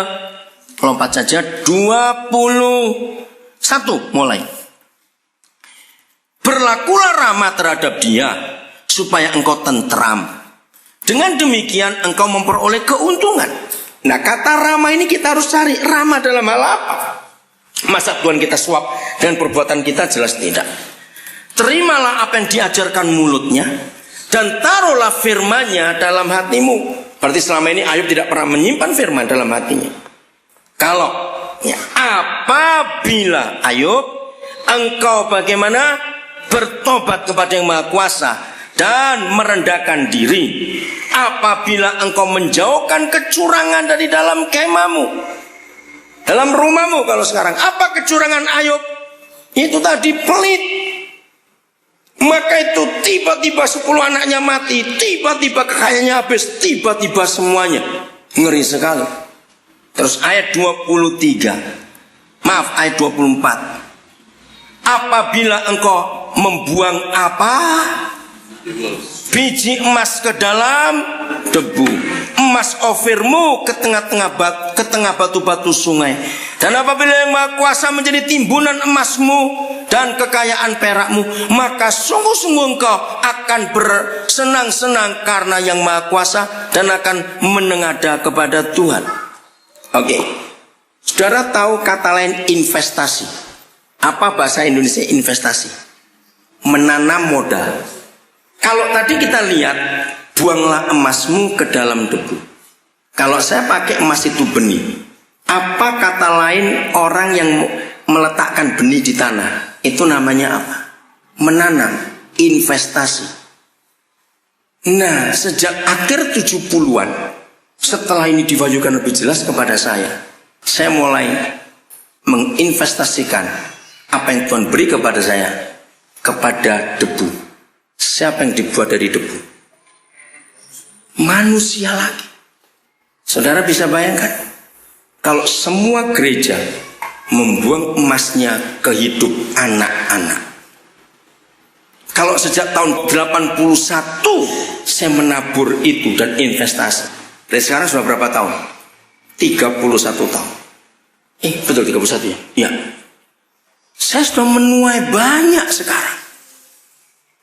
lompat saja 21 mulai. Berlakulah ramah terhadap dia supaya engkau tentram. Dengan demikian engkau memperoleh keuntungan. Nah, kata ramah ini kita harus cari. Ramah dalam hal apa? Masa Tuhan kita suap dan perbuatan kita? Jelas tidak. Terimalah apa yang diajarkan mulutnya dan taruhlah firman-Nya dalam hatimu. Berarti selama ini Ayub tidak pernah menyimpan firman dalam hatinya. Kalau ya, apabila Ayub engkau bagaimana bertobat kepada Yang Maha Kuasa dan merendahkan diri, apabila engkau menjauhkan kecurangan dari dalam kemahmu, dalam rumahmu. Kalau sekarang apa kecurangan Ayub? Itu tadi pelit. Maka itu tiba-tiba 10 anaknya mati, tiba-tiba kekayaannya habis, tiba-tiba semuanya. Ngeri sekali. Terus ayat 23. Maaf, ayat 24. Apabila engkau membuang apa? Biji emas ke dalam debu, emas ofirmu ke tengah batu-batu sungai. Dan apabila Yang Maha Kuasa menjadi timbunan emasmu dan kekayaan perakmu, maka sungguh-sungguh engkau akan bersenang-senang karena Yang Maha Kuasa dan akan menengadah kepada Tuhan. Oke. Saudara tahu kata lain investasi? Apa bahasa Indonesia investasi? Menanam modal. Kalau tadi kita lihat, buanglah emasmu ke dalam debu. Kalau saya pakai emas itu benih. Apa kata lain orang yang meletakkan benih di tanah? Itu namanya apa? Menanam, investasi. Nah, sejak akhir 70-an, setelah ini diwahyukan lebih jelas kepada saya mulai menginvestasikan apa yang Tuhan beri kepada saya kepada debu. Siapa yang dibuat dari debu? Manusia lagi. Saudara bisa bayangkan, kalau semua gereja membuang emasnya ke hidup anak-anak. Kalau sejak tahun 81 saya menabur itu dan investasi. Dari sekarang sudah berapa tahun? 31 tahun. Betul 31 ya? Iya. Saya sudah menuai banyak sekarang.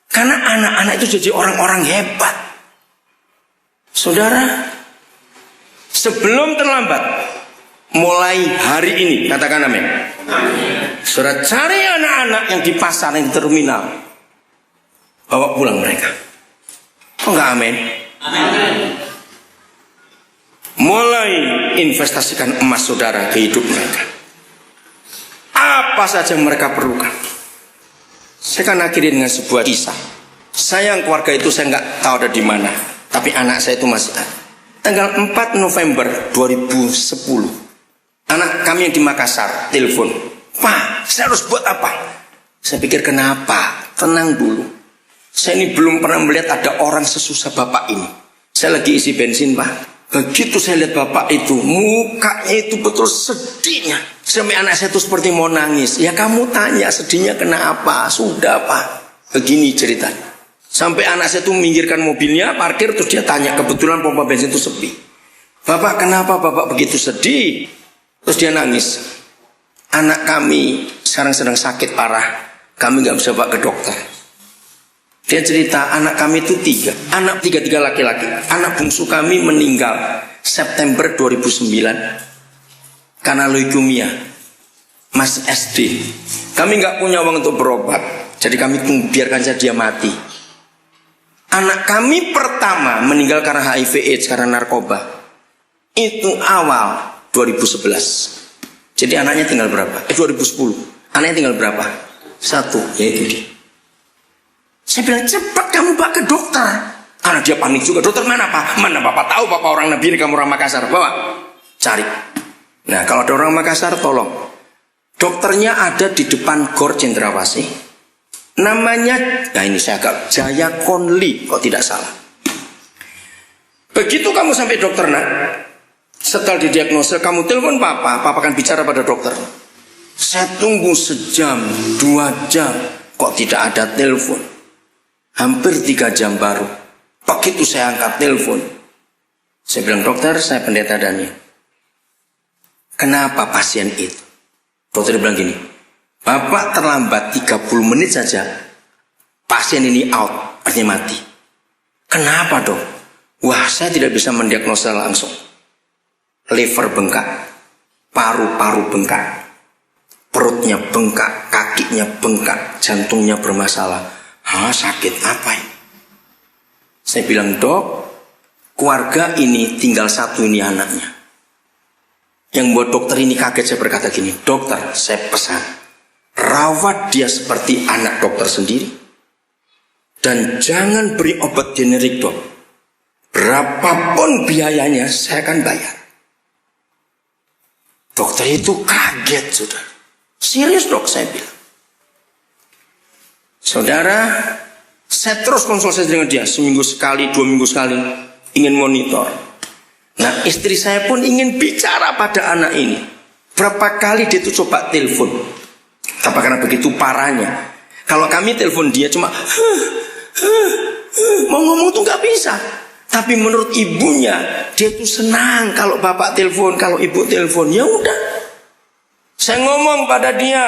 Karena anak-anak itu jadi orang-orang hebat. Saudara, sebelum terlambat, mulai hari ini, katakan amin. Saudara cari anak-anak yang di pasar, yang di terminal, bawa pulang mereka. Oh enggak amin? Amin. Mulai investasikan emas saudara ke hidup mereka. Apa saja yang mereka perlukan. Saya akan akhiri dengan sebuah kisah. Sayang keluarga itu saya nggak tahu ada di mana, tapi anak saya itu masih ada. Tanggal 4 November 2010, anak kami yang di Makassar telepon, Pak, saya harus buat apa? Saya pikir kenapa? Tenang dulu. Saya ini belum pernah melihat ada orang sesusah bapak ini. Saya lagi isi bensin, Pak. Begitu saya lihat bapak itu, mukanya itu betul sedihnya. Sampai anak saya itu seperti mau nangis. Ya kamu tanya sedihnya kenapa? Sudah, Pak. Begini ceritanya. Sampai anak saya itu minggirkan mobilnya, parkir, terus dia tanya. Kebetulan pompa bensin itu sepi. Bapak, kenapa bapak begitu sedih? Terus dia nangis. Anak kami sekarang sedang sakit parah. Kami gak bisa bawa ke dokter. Dia cerita, anak kami itu 3. Anak 3 laki-laki. Anak bungsu kami meninggal September 2009 karena leukemia. Masih SD. Kami gak punya uang untuk berobat. Jadi kami tunggu, biarkan saja dia mati. Anak kami pertama meninggal karena HIV AIDS, karena narkoba. Itu awal 2011. Jadi anaknya tinggal berapa? 2010. Anaknya tinggal berapa? 1, yaitu dia. Saya bilang, cepat kamu bawa ke dokter. Karena dia panik juga. Dokter mana, Pak? Mana Bapak tahu Bapak orang Nabi, kamu orang Makassar. Bawa, cari. Nah, kalau ada orang Makassar, tolong. Dokternya ada di depan Gor Cendrawasih. Namanya, nah ini saya agak Jaya Konli, kok tidak salah. Begitu kamu sampai dokter, nak, setelah didiagnosa, kamu telepon Papa. Papa akan bicara pada dokter. Saya tunggu sejam, 2 jam, kok tidak ada telepon. Hampir 3 jam baru. Begitu saya angkat telepon, saya bilang, dokter, saya pendeta Daniel. Kenapa pasien itu? Dokter bilang gini, Bapak terlambat 30 menit saja, pasien ini out, artinya mati. Kenapa, dok? Wah, saya tidak bisa mendiagnosa langsung. Liver bengkak, paru-paru bengkak, perutnya bengkak, kakinya bengkak, jantungnya bermasalah. Hah, sakit apa ini? Saya bilang, dok, keluarga ini tinggal 1 ini anaknya. Yang buat dokter ini kaget, saya berkata gini, dokter, saya pesan, rawat dia seperti anak dokter sendiri. Dan jangan beri obat generik, dok. Berapapun biayanya, saya akan bayar. Dokter itu kaget, saudara. Serius, dok, saya bilang. Saudara, saya terus konsultasi dengan dia. Seminggu sekali, 2 minggu sekali. Ingin monitor. Nah, istri saya pun ingin bicara pada anak ini. Berapa kali dia tuh coba telepon. Tapi karena begitu parahnya. Kalau kami telepon dia cuma mau ngomong tuh gak bisa. Tapi menurut ibunya, dia tuh senang kalau bapak telepon, kalau ibu telepon. Ya udah. Saya ngomong pada dia,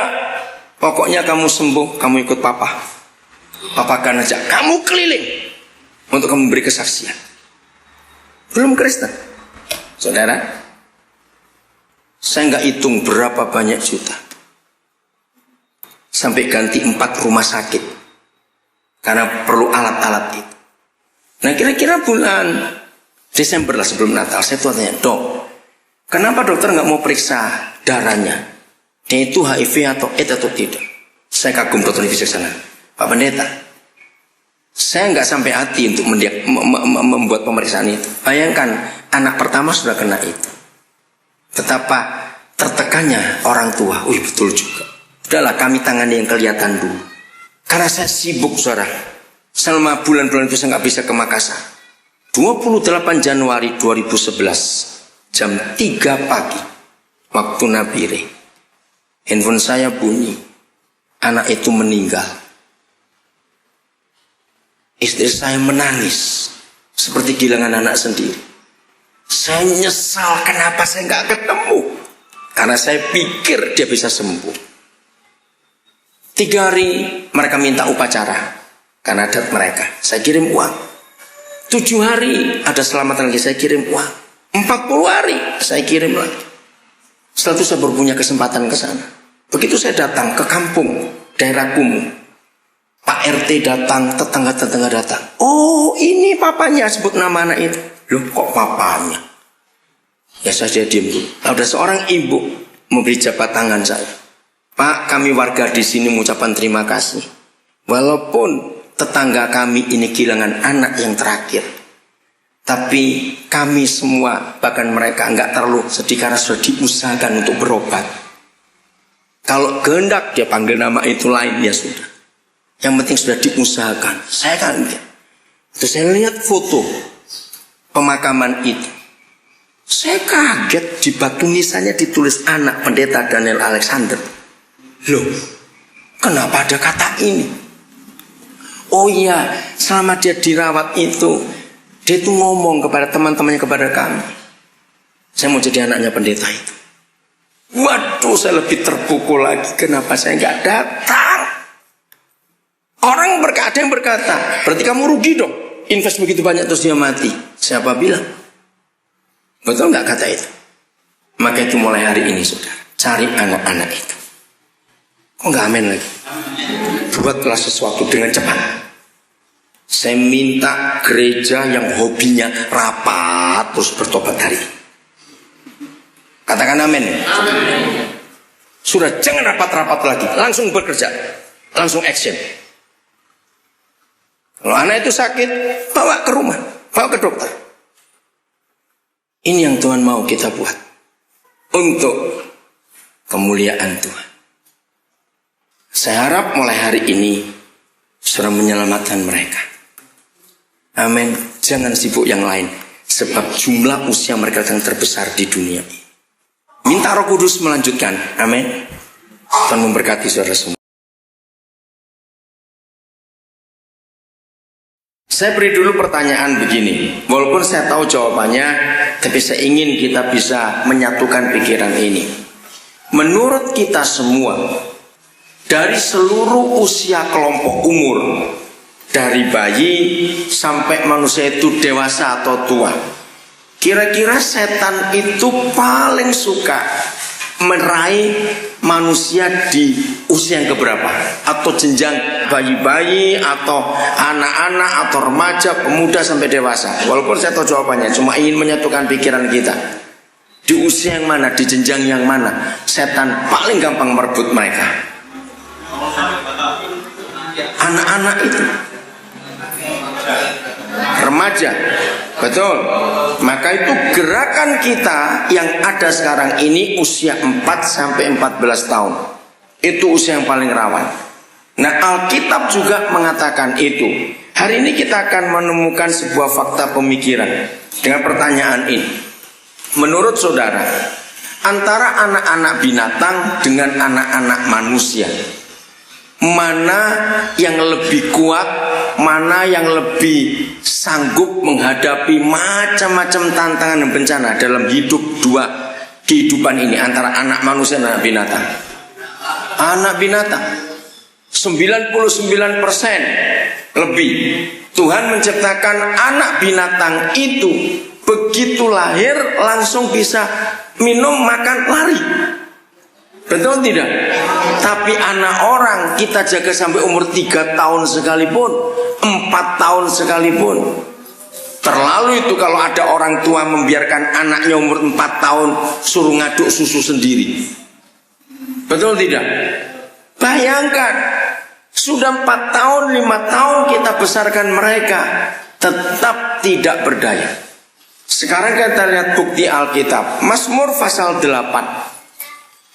pokoknya kamu sembuh, kamu ikut papa. Papa akan ajak kamu keliling untuk kamu beri kesaksian. Belum Kristen, saudara. Saya nggak hitung berapa banyak juta. Sampai ganti 4 rumah sakit karena perlu alat-alat itu. Nah, kira-kira bulan Desember lah sebelum Natal, saya tuh tanya, dok, kenapa dokter nggak mau periksa darahnya? Dia itu HIV atau AIDS atau tidak? Saya kagum dokter di sana. Pak Pendeta, saya nggak sampai hati untuk membuat pemeriksaan itu. Bayangkan, anak pertama sudah kena itu. Betapa tertekannya orang tua. Wih, betul juga. Udahlah, kami tangani yang kelihatan dulu. Karena saya sibuk, saudara. Selama bulan-bulan itu saya nggak bisa ke Makassar. 28 Januari 2011, jam 3 pagi, waktu Nabire, handphone saya bunyi. Anak itu meninggal. Istri saya menangis seperti kehilangan anak sendiri. Saya nyesal kenapa saya nggak ketemu. Karena saya pikir dia bisa sembuh. 3 hari mereka minta upacara karena adat mereka. Saya kirim uang. 7 hari ada selamatan lagi, saya kirim uang. 40 hari saya kirim lagi. Setelah itu saya baru punya kesempatan ke sana. Begitu saya datang ke kampung daerah Kumuh, Pak RT datang, tetangga-tetangga datang. Oh, ini papanya, sebut nama anak itu. Loh, kok papanya? Ya saya diam dulu. Ada seorang ibu memberi jabat tangan saya. Pak, kami warga di sini mengucapkan terima kasih. Walaupun tetangga kami ini kehilangan anak yang terakhir, tapi kami semua, bahkan mereka enggak terlalu sedih karena sudah diusahakan untuk berobat. Kalau kehendak dia panggil nama itu lain, ya sudah. Yang penting sudah diusahakan. Saya kan lihat. Terus saya lihat foto pemakaman itu. Saya kaget, di batu nisannya ditulis anak pendeta Daniel Alexander. Loh, kenapa ada kata ini? Oh iya, selama dia dirawat itu, dia itu ngomong kepada teman-temannya, kepada kami, saya mau jadi anaknya pendeta itu. Waduh, saya lebih terpukul lagi. Kenapa saya nggak datang? Orang ada yang berkata, berarti kamu rugi dong, invest begitu banyak terus dia mati. Siapa bilang? Betul nggak kata itu? Maka itu mulai hari ini, saudara, cari anak-anak itu. Kok nggak amin lagi? Buatlah sesuatu dengan cepat. Saya minta gereja yang hobinya rapat terus bertobat hari ini. Katakan amin. Sudah, jangan rapat-rapat lagi, langsung bekerja, langsung action. Kalau anak itu sakit, bawa ke rumah, bawa ke dokter. Ini yang Tuhan mau kita buat untuk kemuliaan Tuhan. Saya harap mulai hari ini sudah menyelamatkan mereka. Amin. Jangan sibuk yang lain, sebab jumlah usia mereka yang terbesar di dunia ini. Minta Roh Kudus melanjutkan. Amin. Tuhan memberkati saudara semua. Saya beri dulu pertanyaan begini. Walaupun saya tahu jawabannya, tapi saya ingin kita bisa menyatukan pikiran ini. Menurut kita semua, dari seluruh usia kelompok umur, dari bayi sampai manusia itu dewasa atau tua, kira-kira setan itu paling suka meraih manusia di usia yang keberapa? Atau jenjang bayi-bayi, atau anak-anak, atau remaja, pemuda sampai dewasa? Walaupun saya tahu jawabannya, cuma ingin menyatukan pikiran kita. Di usia yang mana, di jenjang yang mana setan paling gampang merebut mereka? Anak-anak itu, remaja. Betul. Maka itu gerakan kita yang ada sekarang ini usia 4 sampai 14 tahun. Itu usia yang paling rawan. Nah, Alkitab juga mengatakan itu. Hari ini kita akan menemukan sebuah fakta pemikiran dengan pertanyaan ini. Menurut saudara, antara anak-anak binatang dengan anak-anak manusia, mana yang lebih kuat, mana yang lebih sanggup menghadapi macam-macam tantangan dan bencana dalam hidup dua kehidupan ini, antara anak manusia dan anak binatang? Anak binatang 99% lebih. Tuhan menciptakan anak binatang itu begitu lahir langsung bisa minum, makan, lari. Betul tidak? Tapi anak orang kita jaga sampai umur 3 tahun sekalipun, 4 tahun sekalipun. Terlalu itu kalau ada orang tua membiarkan anaknya umur 4 tahun suruh ngaduk susu sendiri. Betul tidak? Bayangkan, sudah 4 tahun, 5 tahun kita besarkan mereka, tetap tidak berdaya. Sekarang kita lihat bukti Alkitab. Mazmur pasal 8.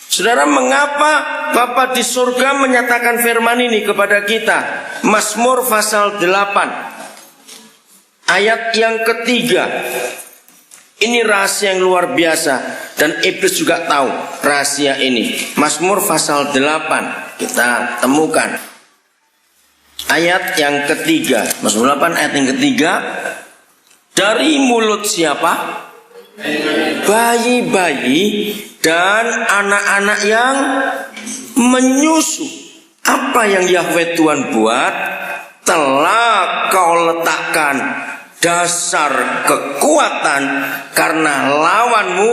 Saudara, mengapa Bapa di surga menyatakan firman ini kepada kita? Mazmur pasal 8 ayat yang ketiga. Ini rahasia yang luar biasa, dan iblis juga tahu rahasia ini. Mazmur pasal 8 kita temukan ayat yang ketiga. Mazmur 8 ayat yang ketiga. Dari mulut siapa? Bayi-bayi dan anak-anak yang menyusu. Apa yang Yahweh Tuhan buat? Telah kau letakkan dasar kekuatan karena lawanmu,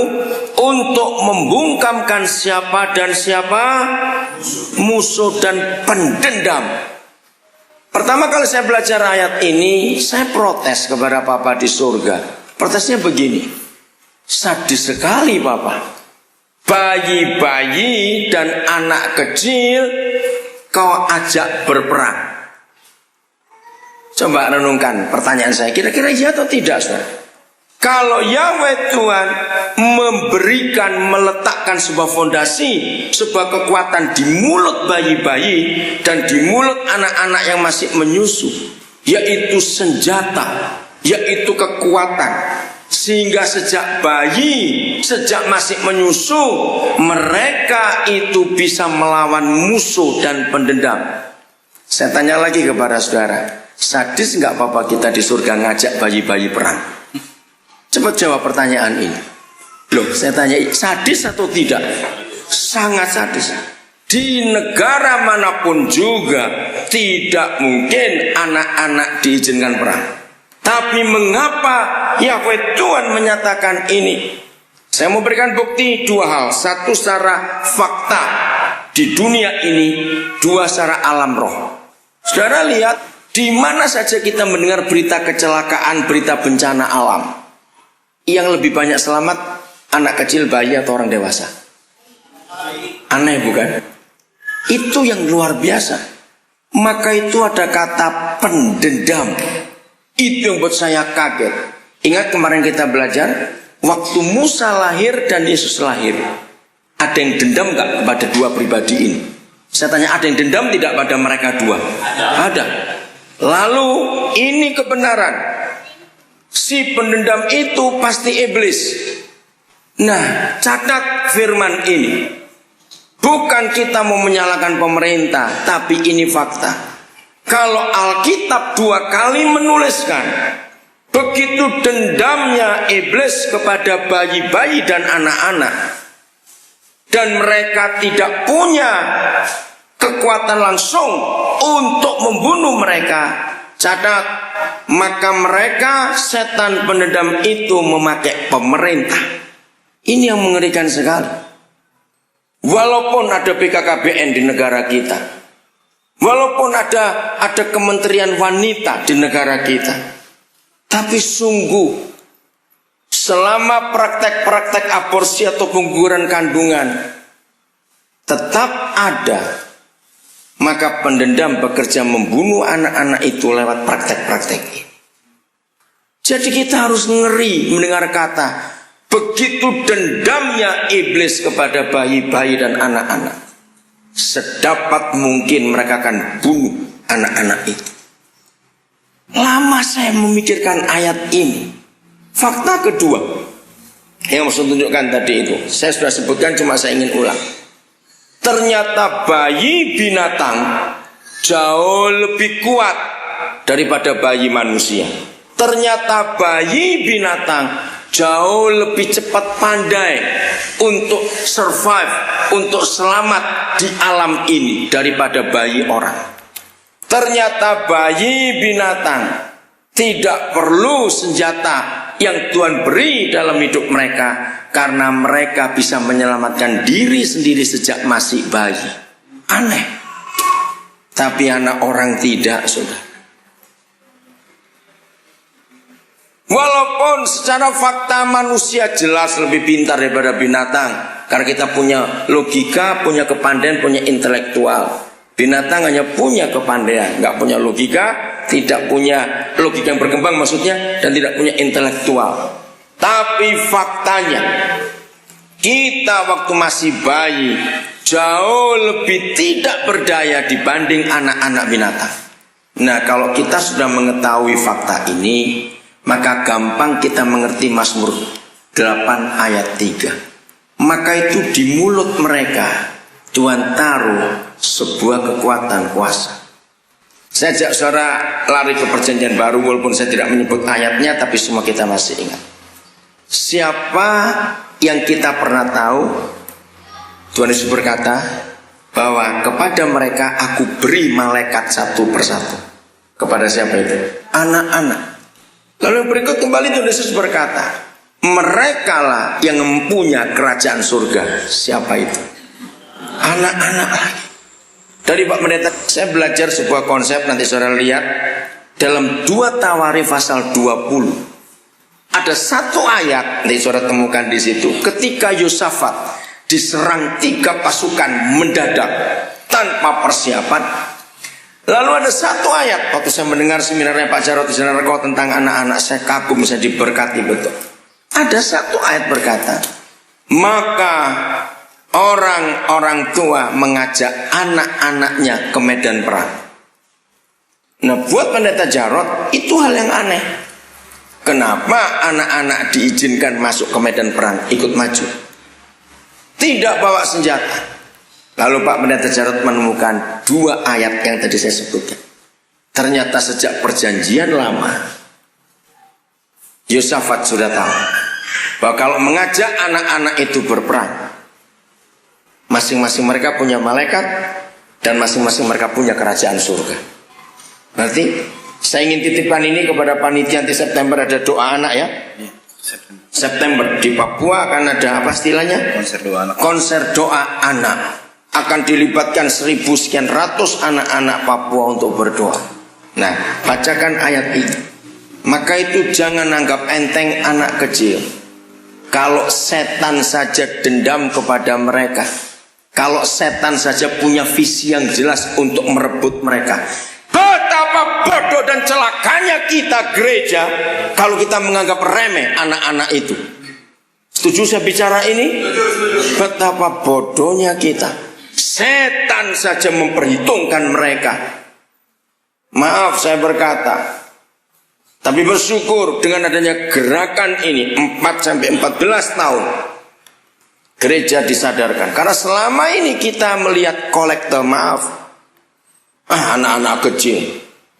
untuk membungkamkan siapa dan siapa? Musuh dan pendendam. Pertama kali saya belajar ayat ini, saya protes kepada Bapa di surga. Protesnya begini, sadis sekali Bapak. Bayi-bayi dan anak kecil kau ajak berperang. Coba renungkan pertanyaan saya, kira-kira iya atau tidak, saudara? Kalau Yahweh Tuhan meletakkan sebuah fondasi, sebuah kekuatan di mulut bayi-bayi dan di mulut anak-anak yang masih menyusu, yaitu senjata yaitu kekuatan. Sehingga sejak bayi, sejak masih menyusu, mereka itu bisa melawan musuh dan pendendam. Saya tanya lagi kepada saudara, sadis nggak Bapak kita di surga ngajak bayi-bayi perang? Cepat jawab pertanyaan ini. Loh, saya tanya, sadis atau tidak? Sangat sadis. Di negara manapun juga tidak mungkin anak-anak diizinkan perang. Tapi mengapa Yahweh Tuhan menyatakan ini? Saya mau berikan bukti dua hal. Satu secara fakta di dunia ini, dua secara alam roh. Saudara lihat, di mana saja kita mendengar berita kecelakaan, berita bencana alam, yang lebih banyak selamat, anak kecil, bayi atau orang dewasa? Aneh bukan? Itu yang luar biasa. Maka itu ada kata pendendam. Itu yang buat saya kaget. Ingat kemarin kita belajar, waktu Musa lahir dan Yesus lahir, ada yang dendam gak kepada dua pribadi ini? Saya tanya, ada yang dendam tidak pada mereka dua? Ada. Lalu ini kebenaran, si pendendam itu pasti iblis. Nah, catat firman ini. Bukan kita mau menyalahkan pemerintah, tapi ini fakta. Kalau Alkitab dua kali menuliskan, begitu dendamnya iblis kepada bayi-bayi dan anak-anak, dan mereka tidak punya kekuatan langsung untuk membunuh mereka, catat, maka mereka, setan pendendam itu memakai pemerintah. Ini yang mengerikan sekali. Walaupun ada BKKBN di negara kita, walaupun ada kementerian wanita di negara kita, tapi sungguh selama praktek-praktek aborsi atau pengguguran kandungan tetap ada, maka pendendam bekerja membunuh anak-anak itu lewat praktek-praktek ini. Jadi kita harus ngeri mendengar kata, begitu dendamnya iblis kepada bayi-bayi dan anak-anak, sedapat mungkin mereka akan bunuh anak-anak itu. Lama saya memikirkan ayat ini. Fakta kedua yang saya tunjukkan tadi itu, saya sudah sebutkan, cuma saya ingin ulang. Ternyata bayi binatang jauh lebih kuat daripada bayi manusia. Ternyata bayi binatang jauh lebih cepat pandai untuk survive, untuk selamat di alam ini daripada bayi orang. Ternyata bayi binatang tidak perlu senjata yang Tuhan beri dalam hidup mereka, karena mereka bisa menyelamatkan diri sendiri sejak masih bayi. Aneh. Tapi anak orang tidak, saudara. Walaupun secara fakta manusia jelas lebih pintar daripada binatang, karena kita punya logika, punya kepandaian, punya intelektual. Binatang hanya punya kepandaian, nggak punya logika, tidak punya logika yang berkembang maksudnya, dan tidak punya intelektual. Tapi faktanya, kita waktu masih bayi jauh lebih tidak berdaya dibanding anak-anak binatang. Nah, kalau kita sudah mengetahui fakta ini, maka gampang kita mengerti Mazmur 8 ayat 3. Maka itu di mulut mereka Tuhan taruh sebuah kekuatan kuasa. Saya ajak saudara lari ke perjanjian baru, walaupun saya tidak menyebut ayatnya, tapi semua kita masih ingat. Siapa yang kita pernah tahu, Tuhan Yesus berkata bahwa kepada mereka aku beri malaikat satu persatu. Kepada siapa itu? Anak-anak. Lalu yang berikut kembali Tuhan Yesus berkata, merekalah yang mempunyai kerajaan surga. Siapa itu? Anak-anak lagi. Dari Pak Pendeta saya belajar sebuah konsep, nanti saudara lihat dalam 2 Tawarikh pasal 20. Ada satu ayat, nanti saudara temukan di situ, ketika Yosafat diserang 3 pasukan mendadak tanpa persiapan. Lalu ada satu ayat, waktu saya mendengar seminarnya Pak Jarod di Senarko tentang anak-anak, saya kagum, saya diberkati betul. Ada satu ayat berkata, maka orang-orang tua mengajak anak-anaknya ke medan perang. Nah, buat Pendeta Jarod itu hal yang aneh. Kenapa anak-anak diizinkan masuk ke medan perang, ikut maju? Tidak bawa senjata. Lalu Pak Pendeta Jarod menemukan 2 ayat yang tadi saya sebutkan. Ternyata sejak perjanjian lama, Yosafat sudah tahu bahwa kalau mengajak anak-anak itu berperang, masing-masing mereka punya malaikat dan masing-masing mereka punya kerajaan surga. Berarti saya ingin titipkan ini kepada panitia nanti September ada doa anak ya. September di Papua akan ada apa istilahnya? Konser doa anak. Akan dilibatkan 1000 sekian ratus anak-anak Papua untuk berdoa. Nah, bacakan ayat ini. Maka itu jangan anggap enteng anak kecil. Kalau setan saja dendam kepada mereka, kalau setan saja punya visi yang jelas untuk merebut mereka, betapa bodoh dan celakanya kita gereja kalau kita menganggap remeh anak-anak itu. Setuju saya bicara ini? Betapa bodohnya kita. Setan saja memperhitungkan mereka. Maaf saya berkata, tapi bersyukur dengan adanya gerakan ini 4-14 tahun gereja disadarkan. Karena selama ini kita melihat kolektor, maaf, anak-anak kecil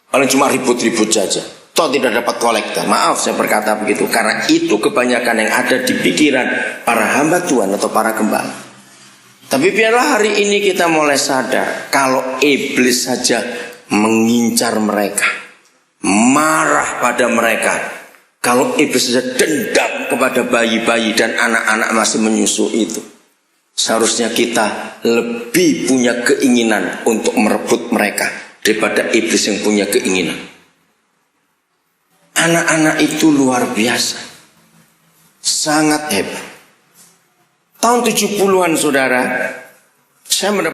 paling cuma ribut-ribut saja, toh tidak dapat kolektor. Maaf saya berkata begitu, karena itu kebanyakan yang ada di pikiran para hamba Tuhan atau para gembala. Tapi biarlah hari ini kita mulai sadar, kalau iblis saja mengincar mereka, marah pada mereka, kalau iblis saja dendam kepada bayi-bayi dan anak-anak masih menyusu itu, seharusnya kita lebih punya keinginan untuk merebut mereka daripada iblis yang punya keinginan. Anak-anak itu luar biasa, sangat hebat. Tahun 70-an saudara, saya mendapat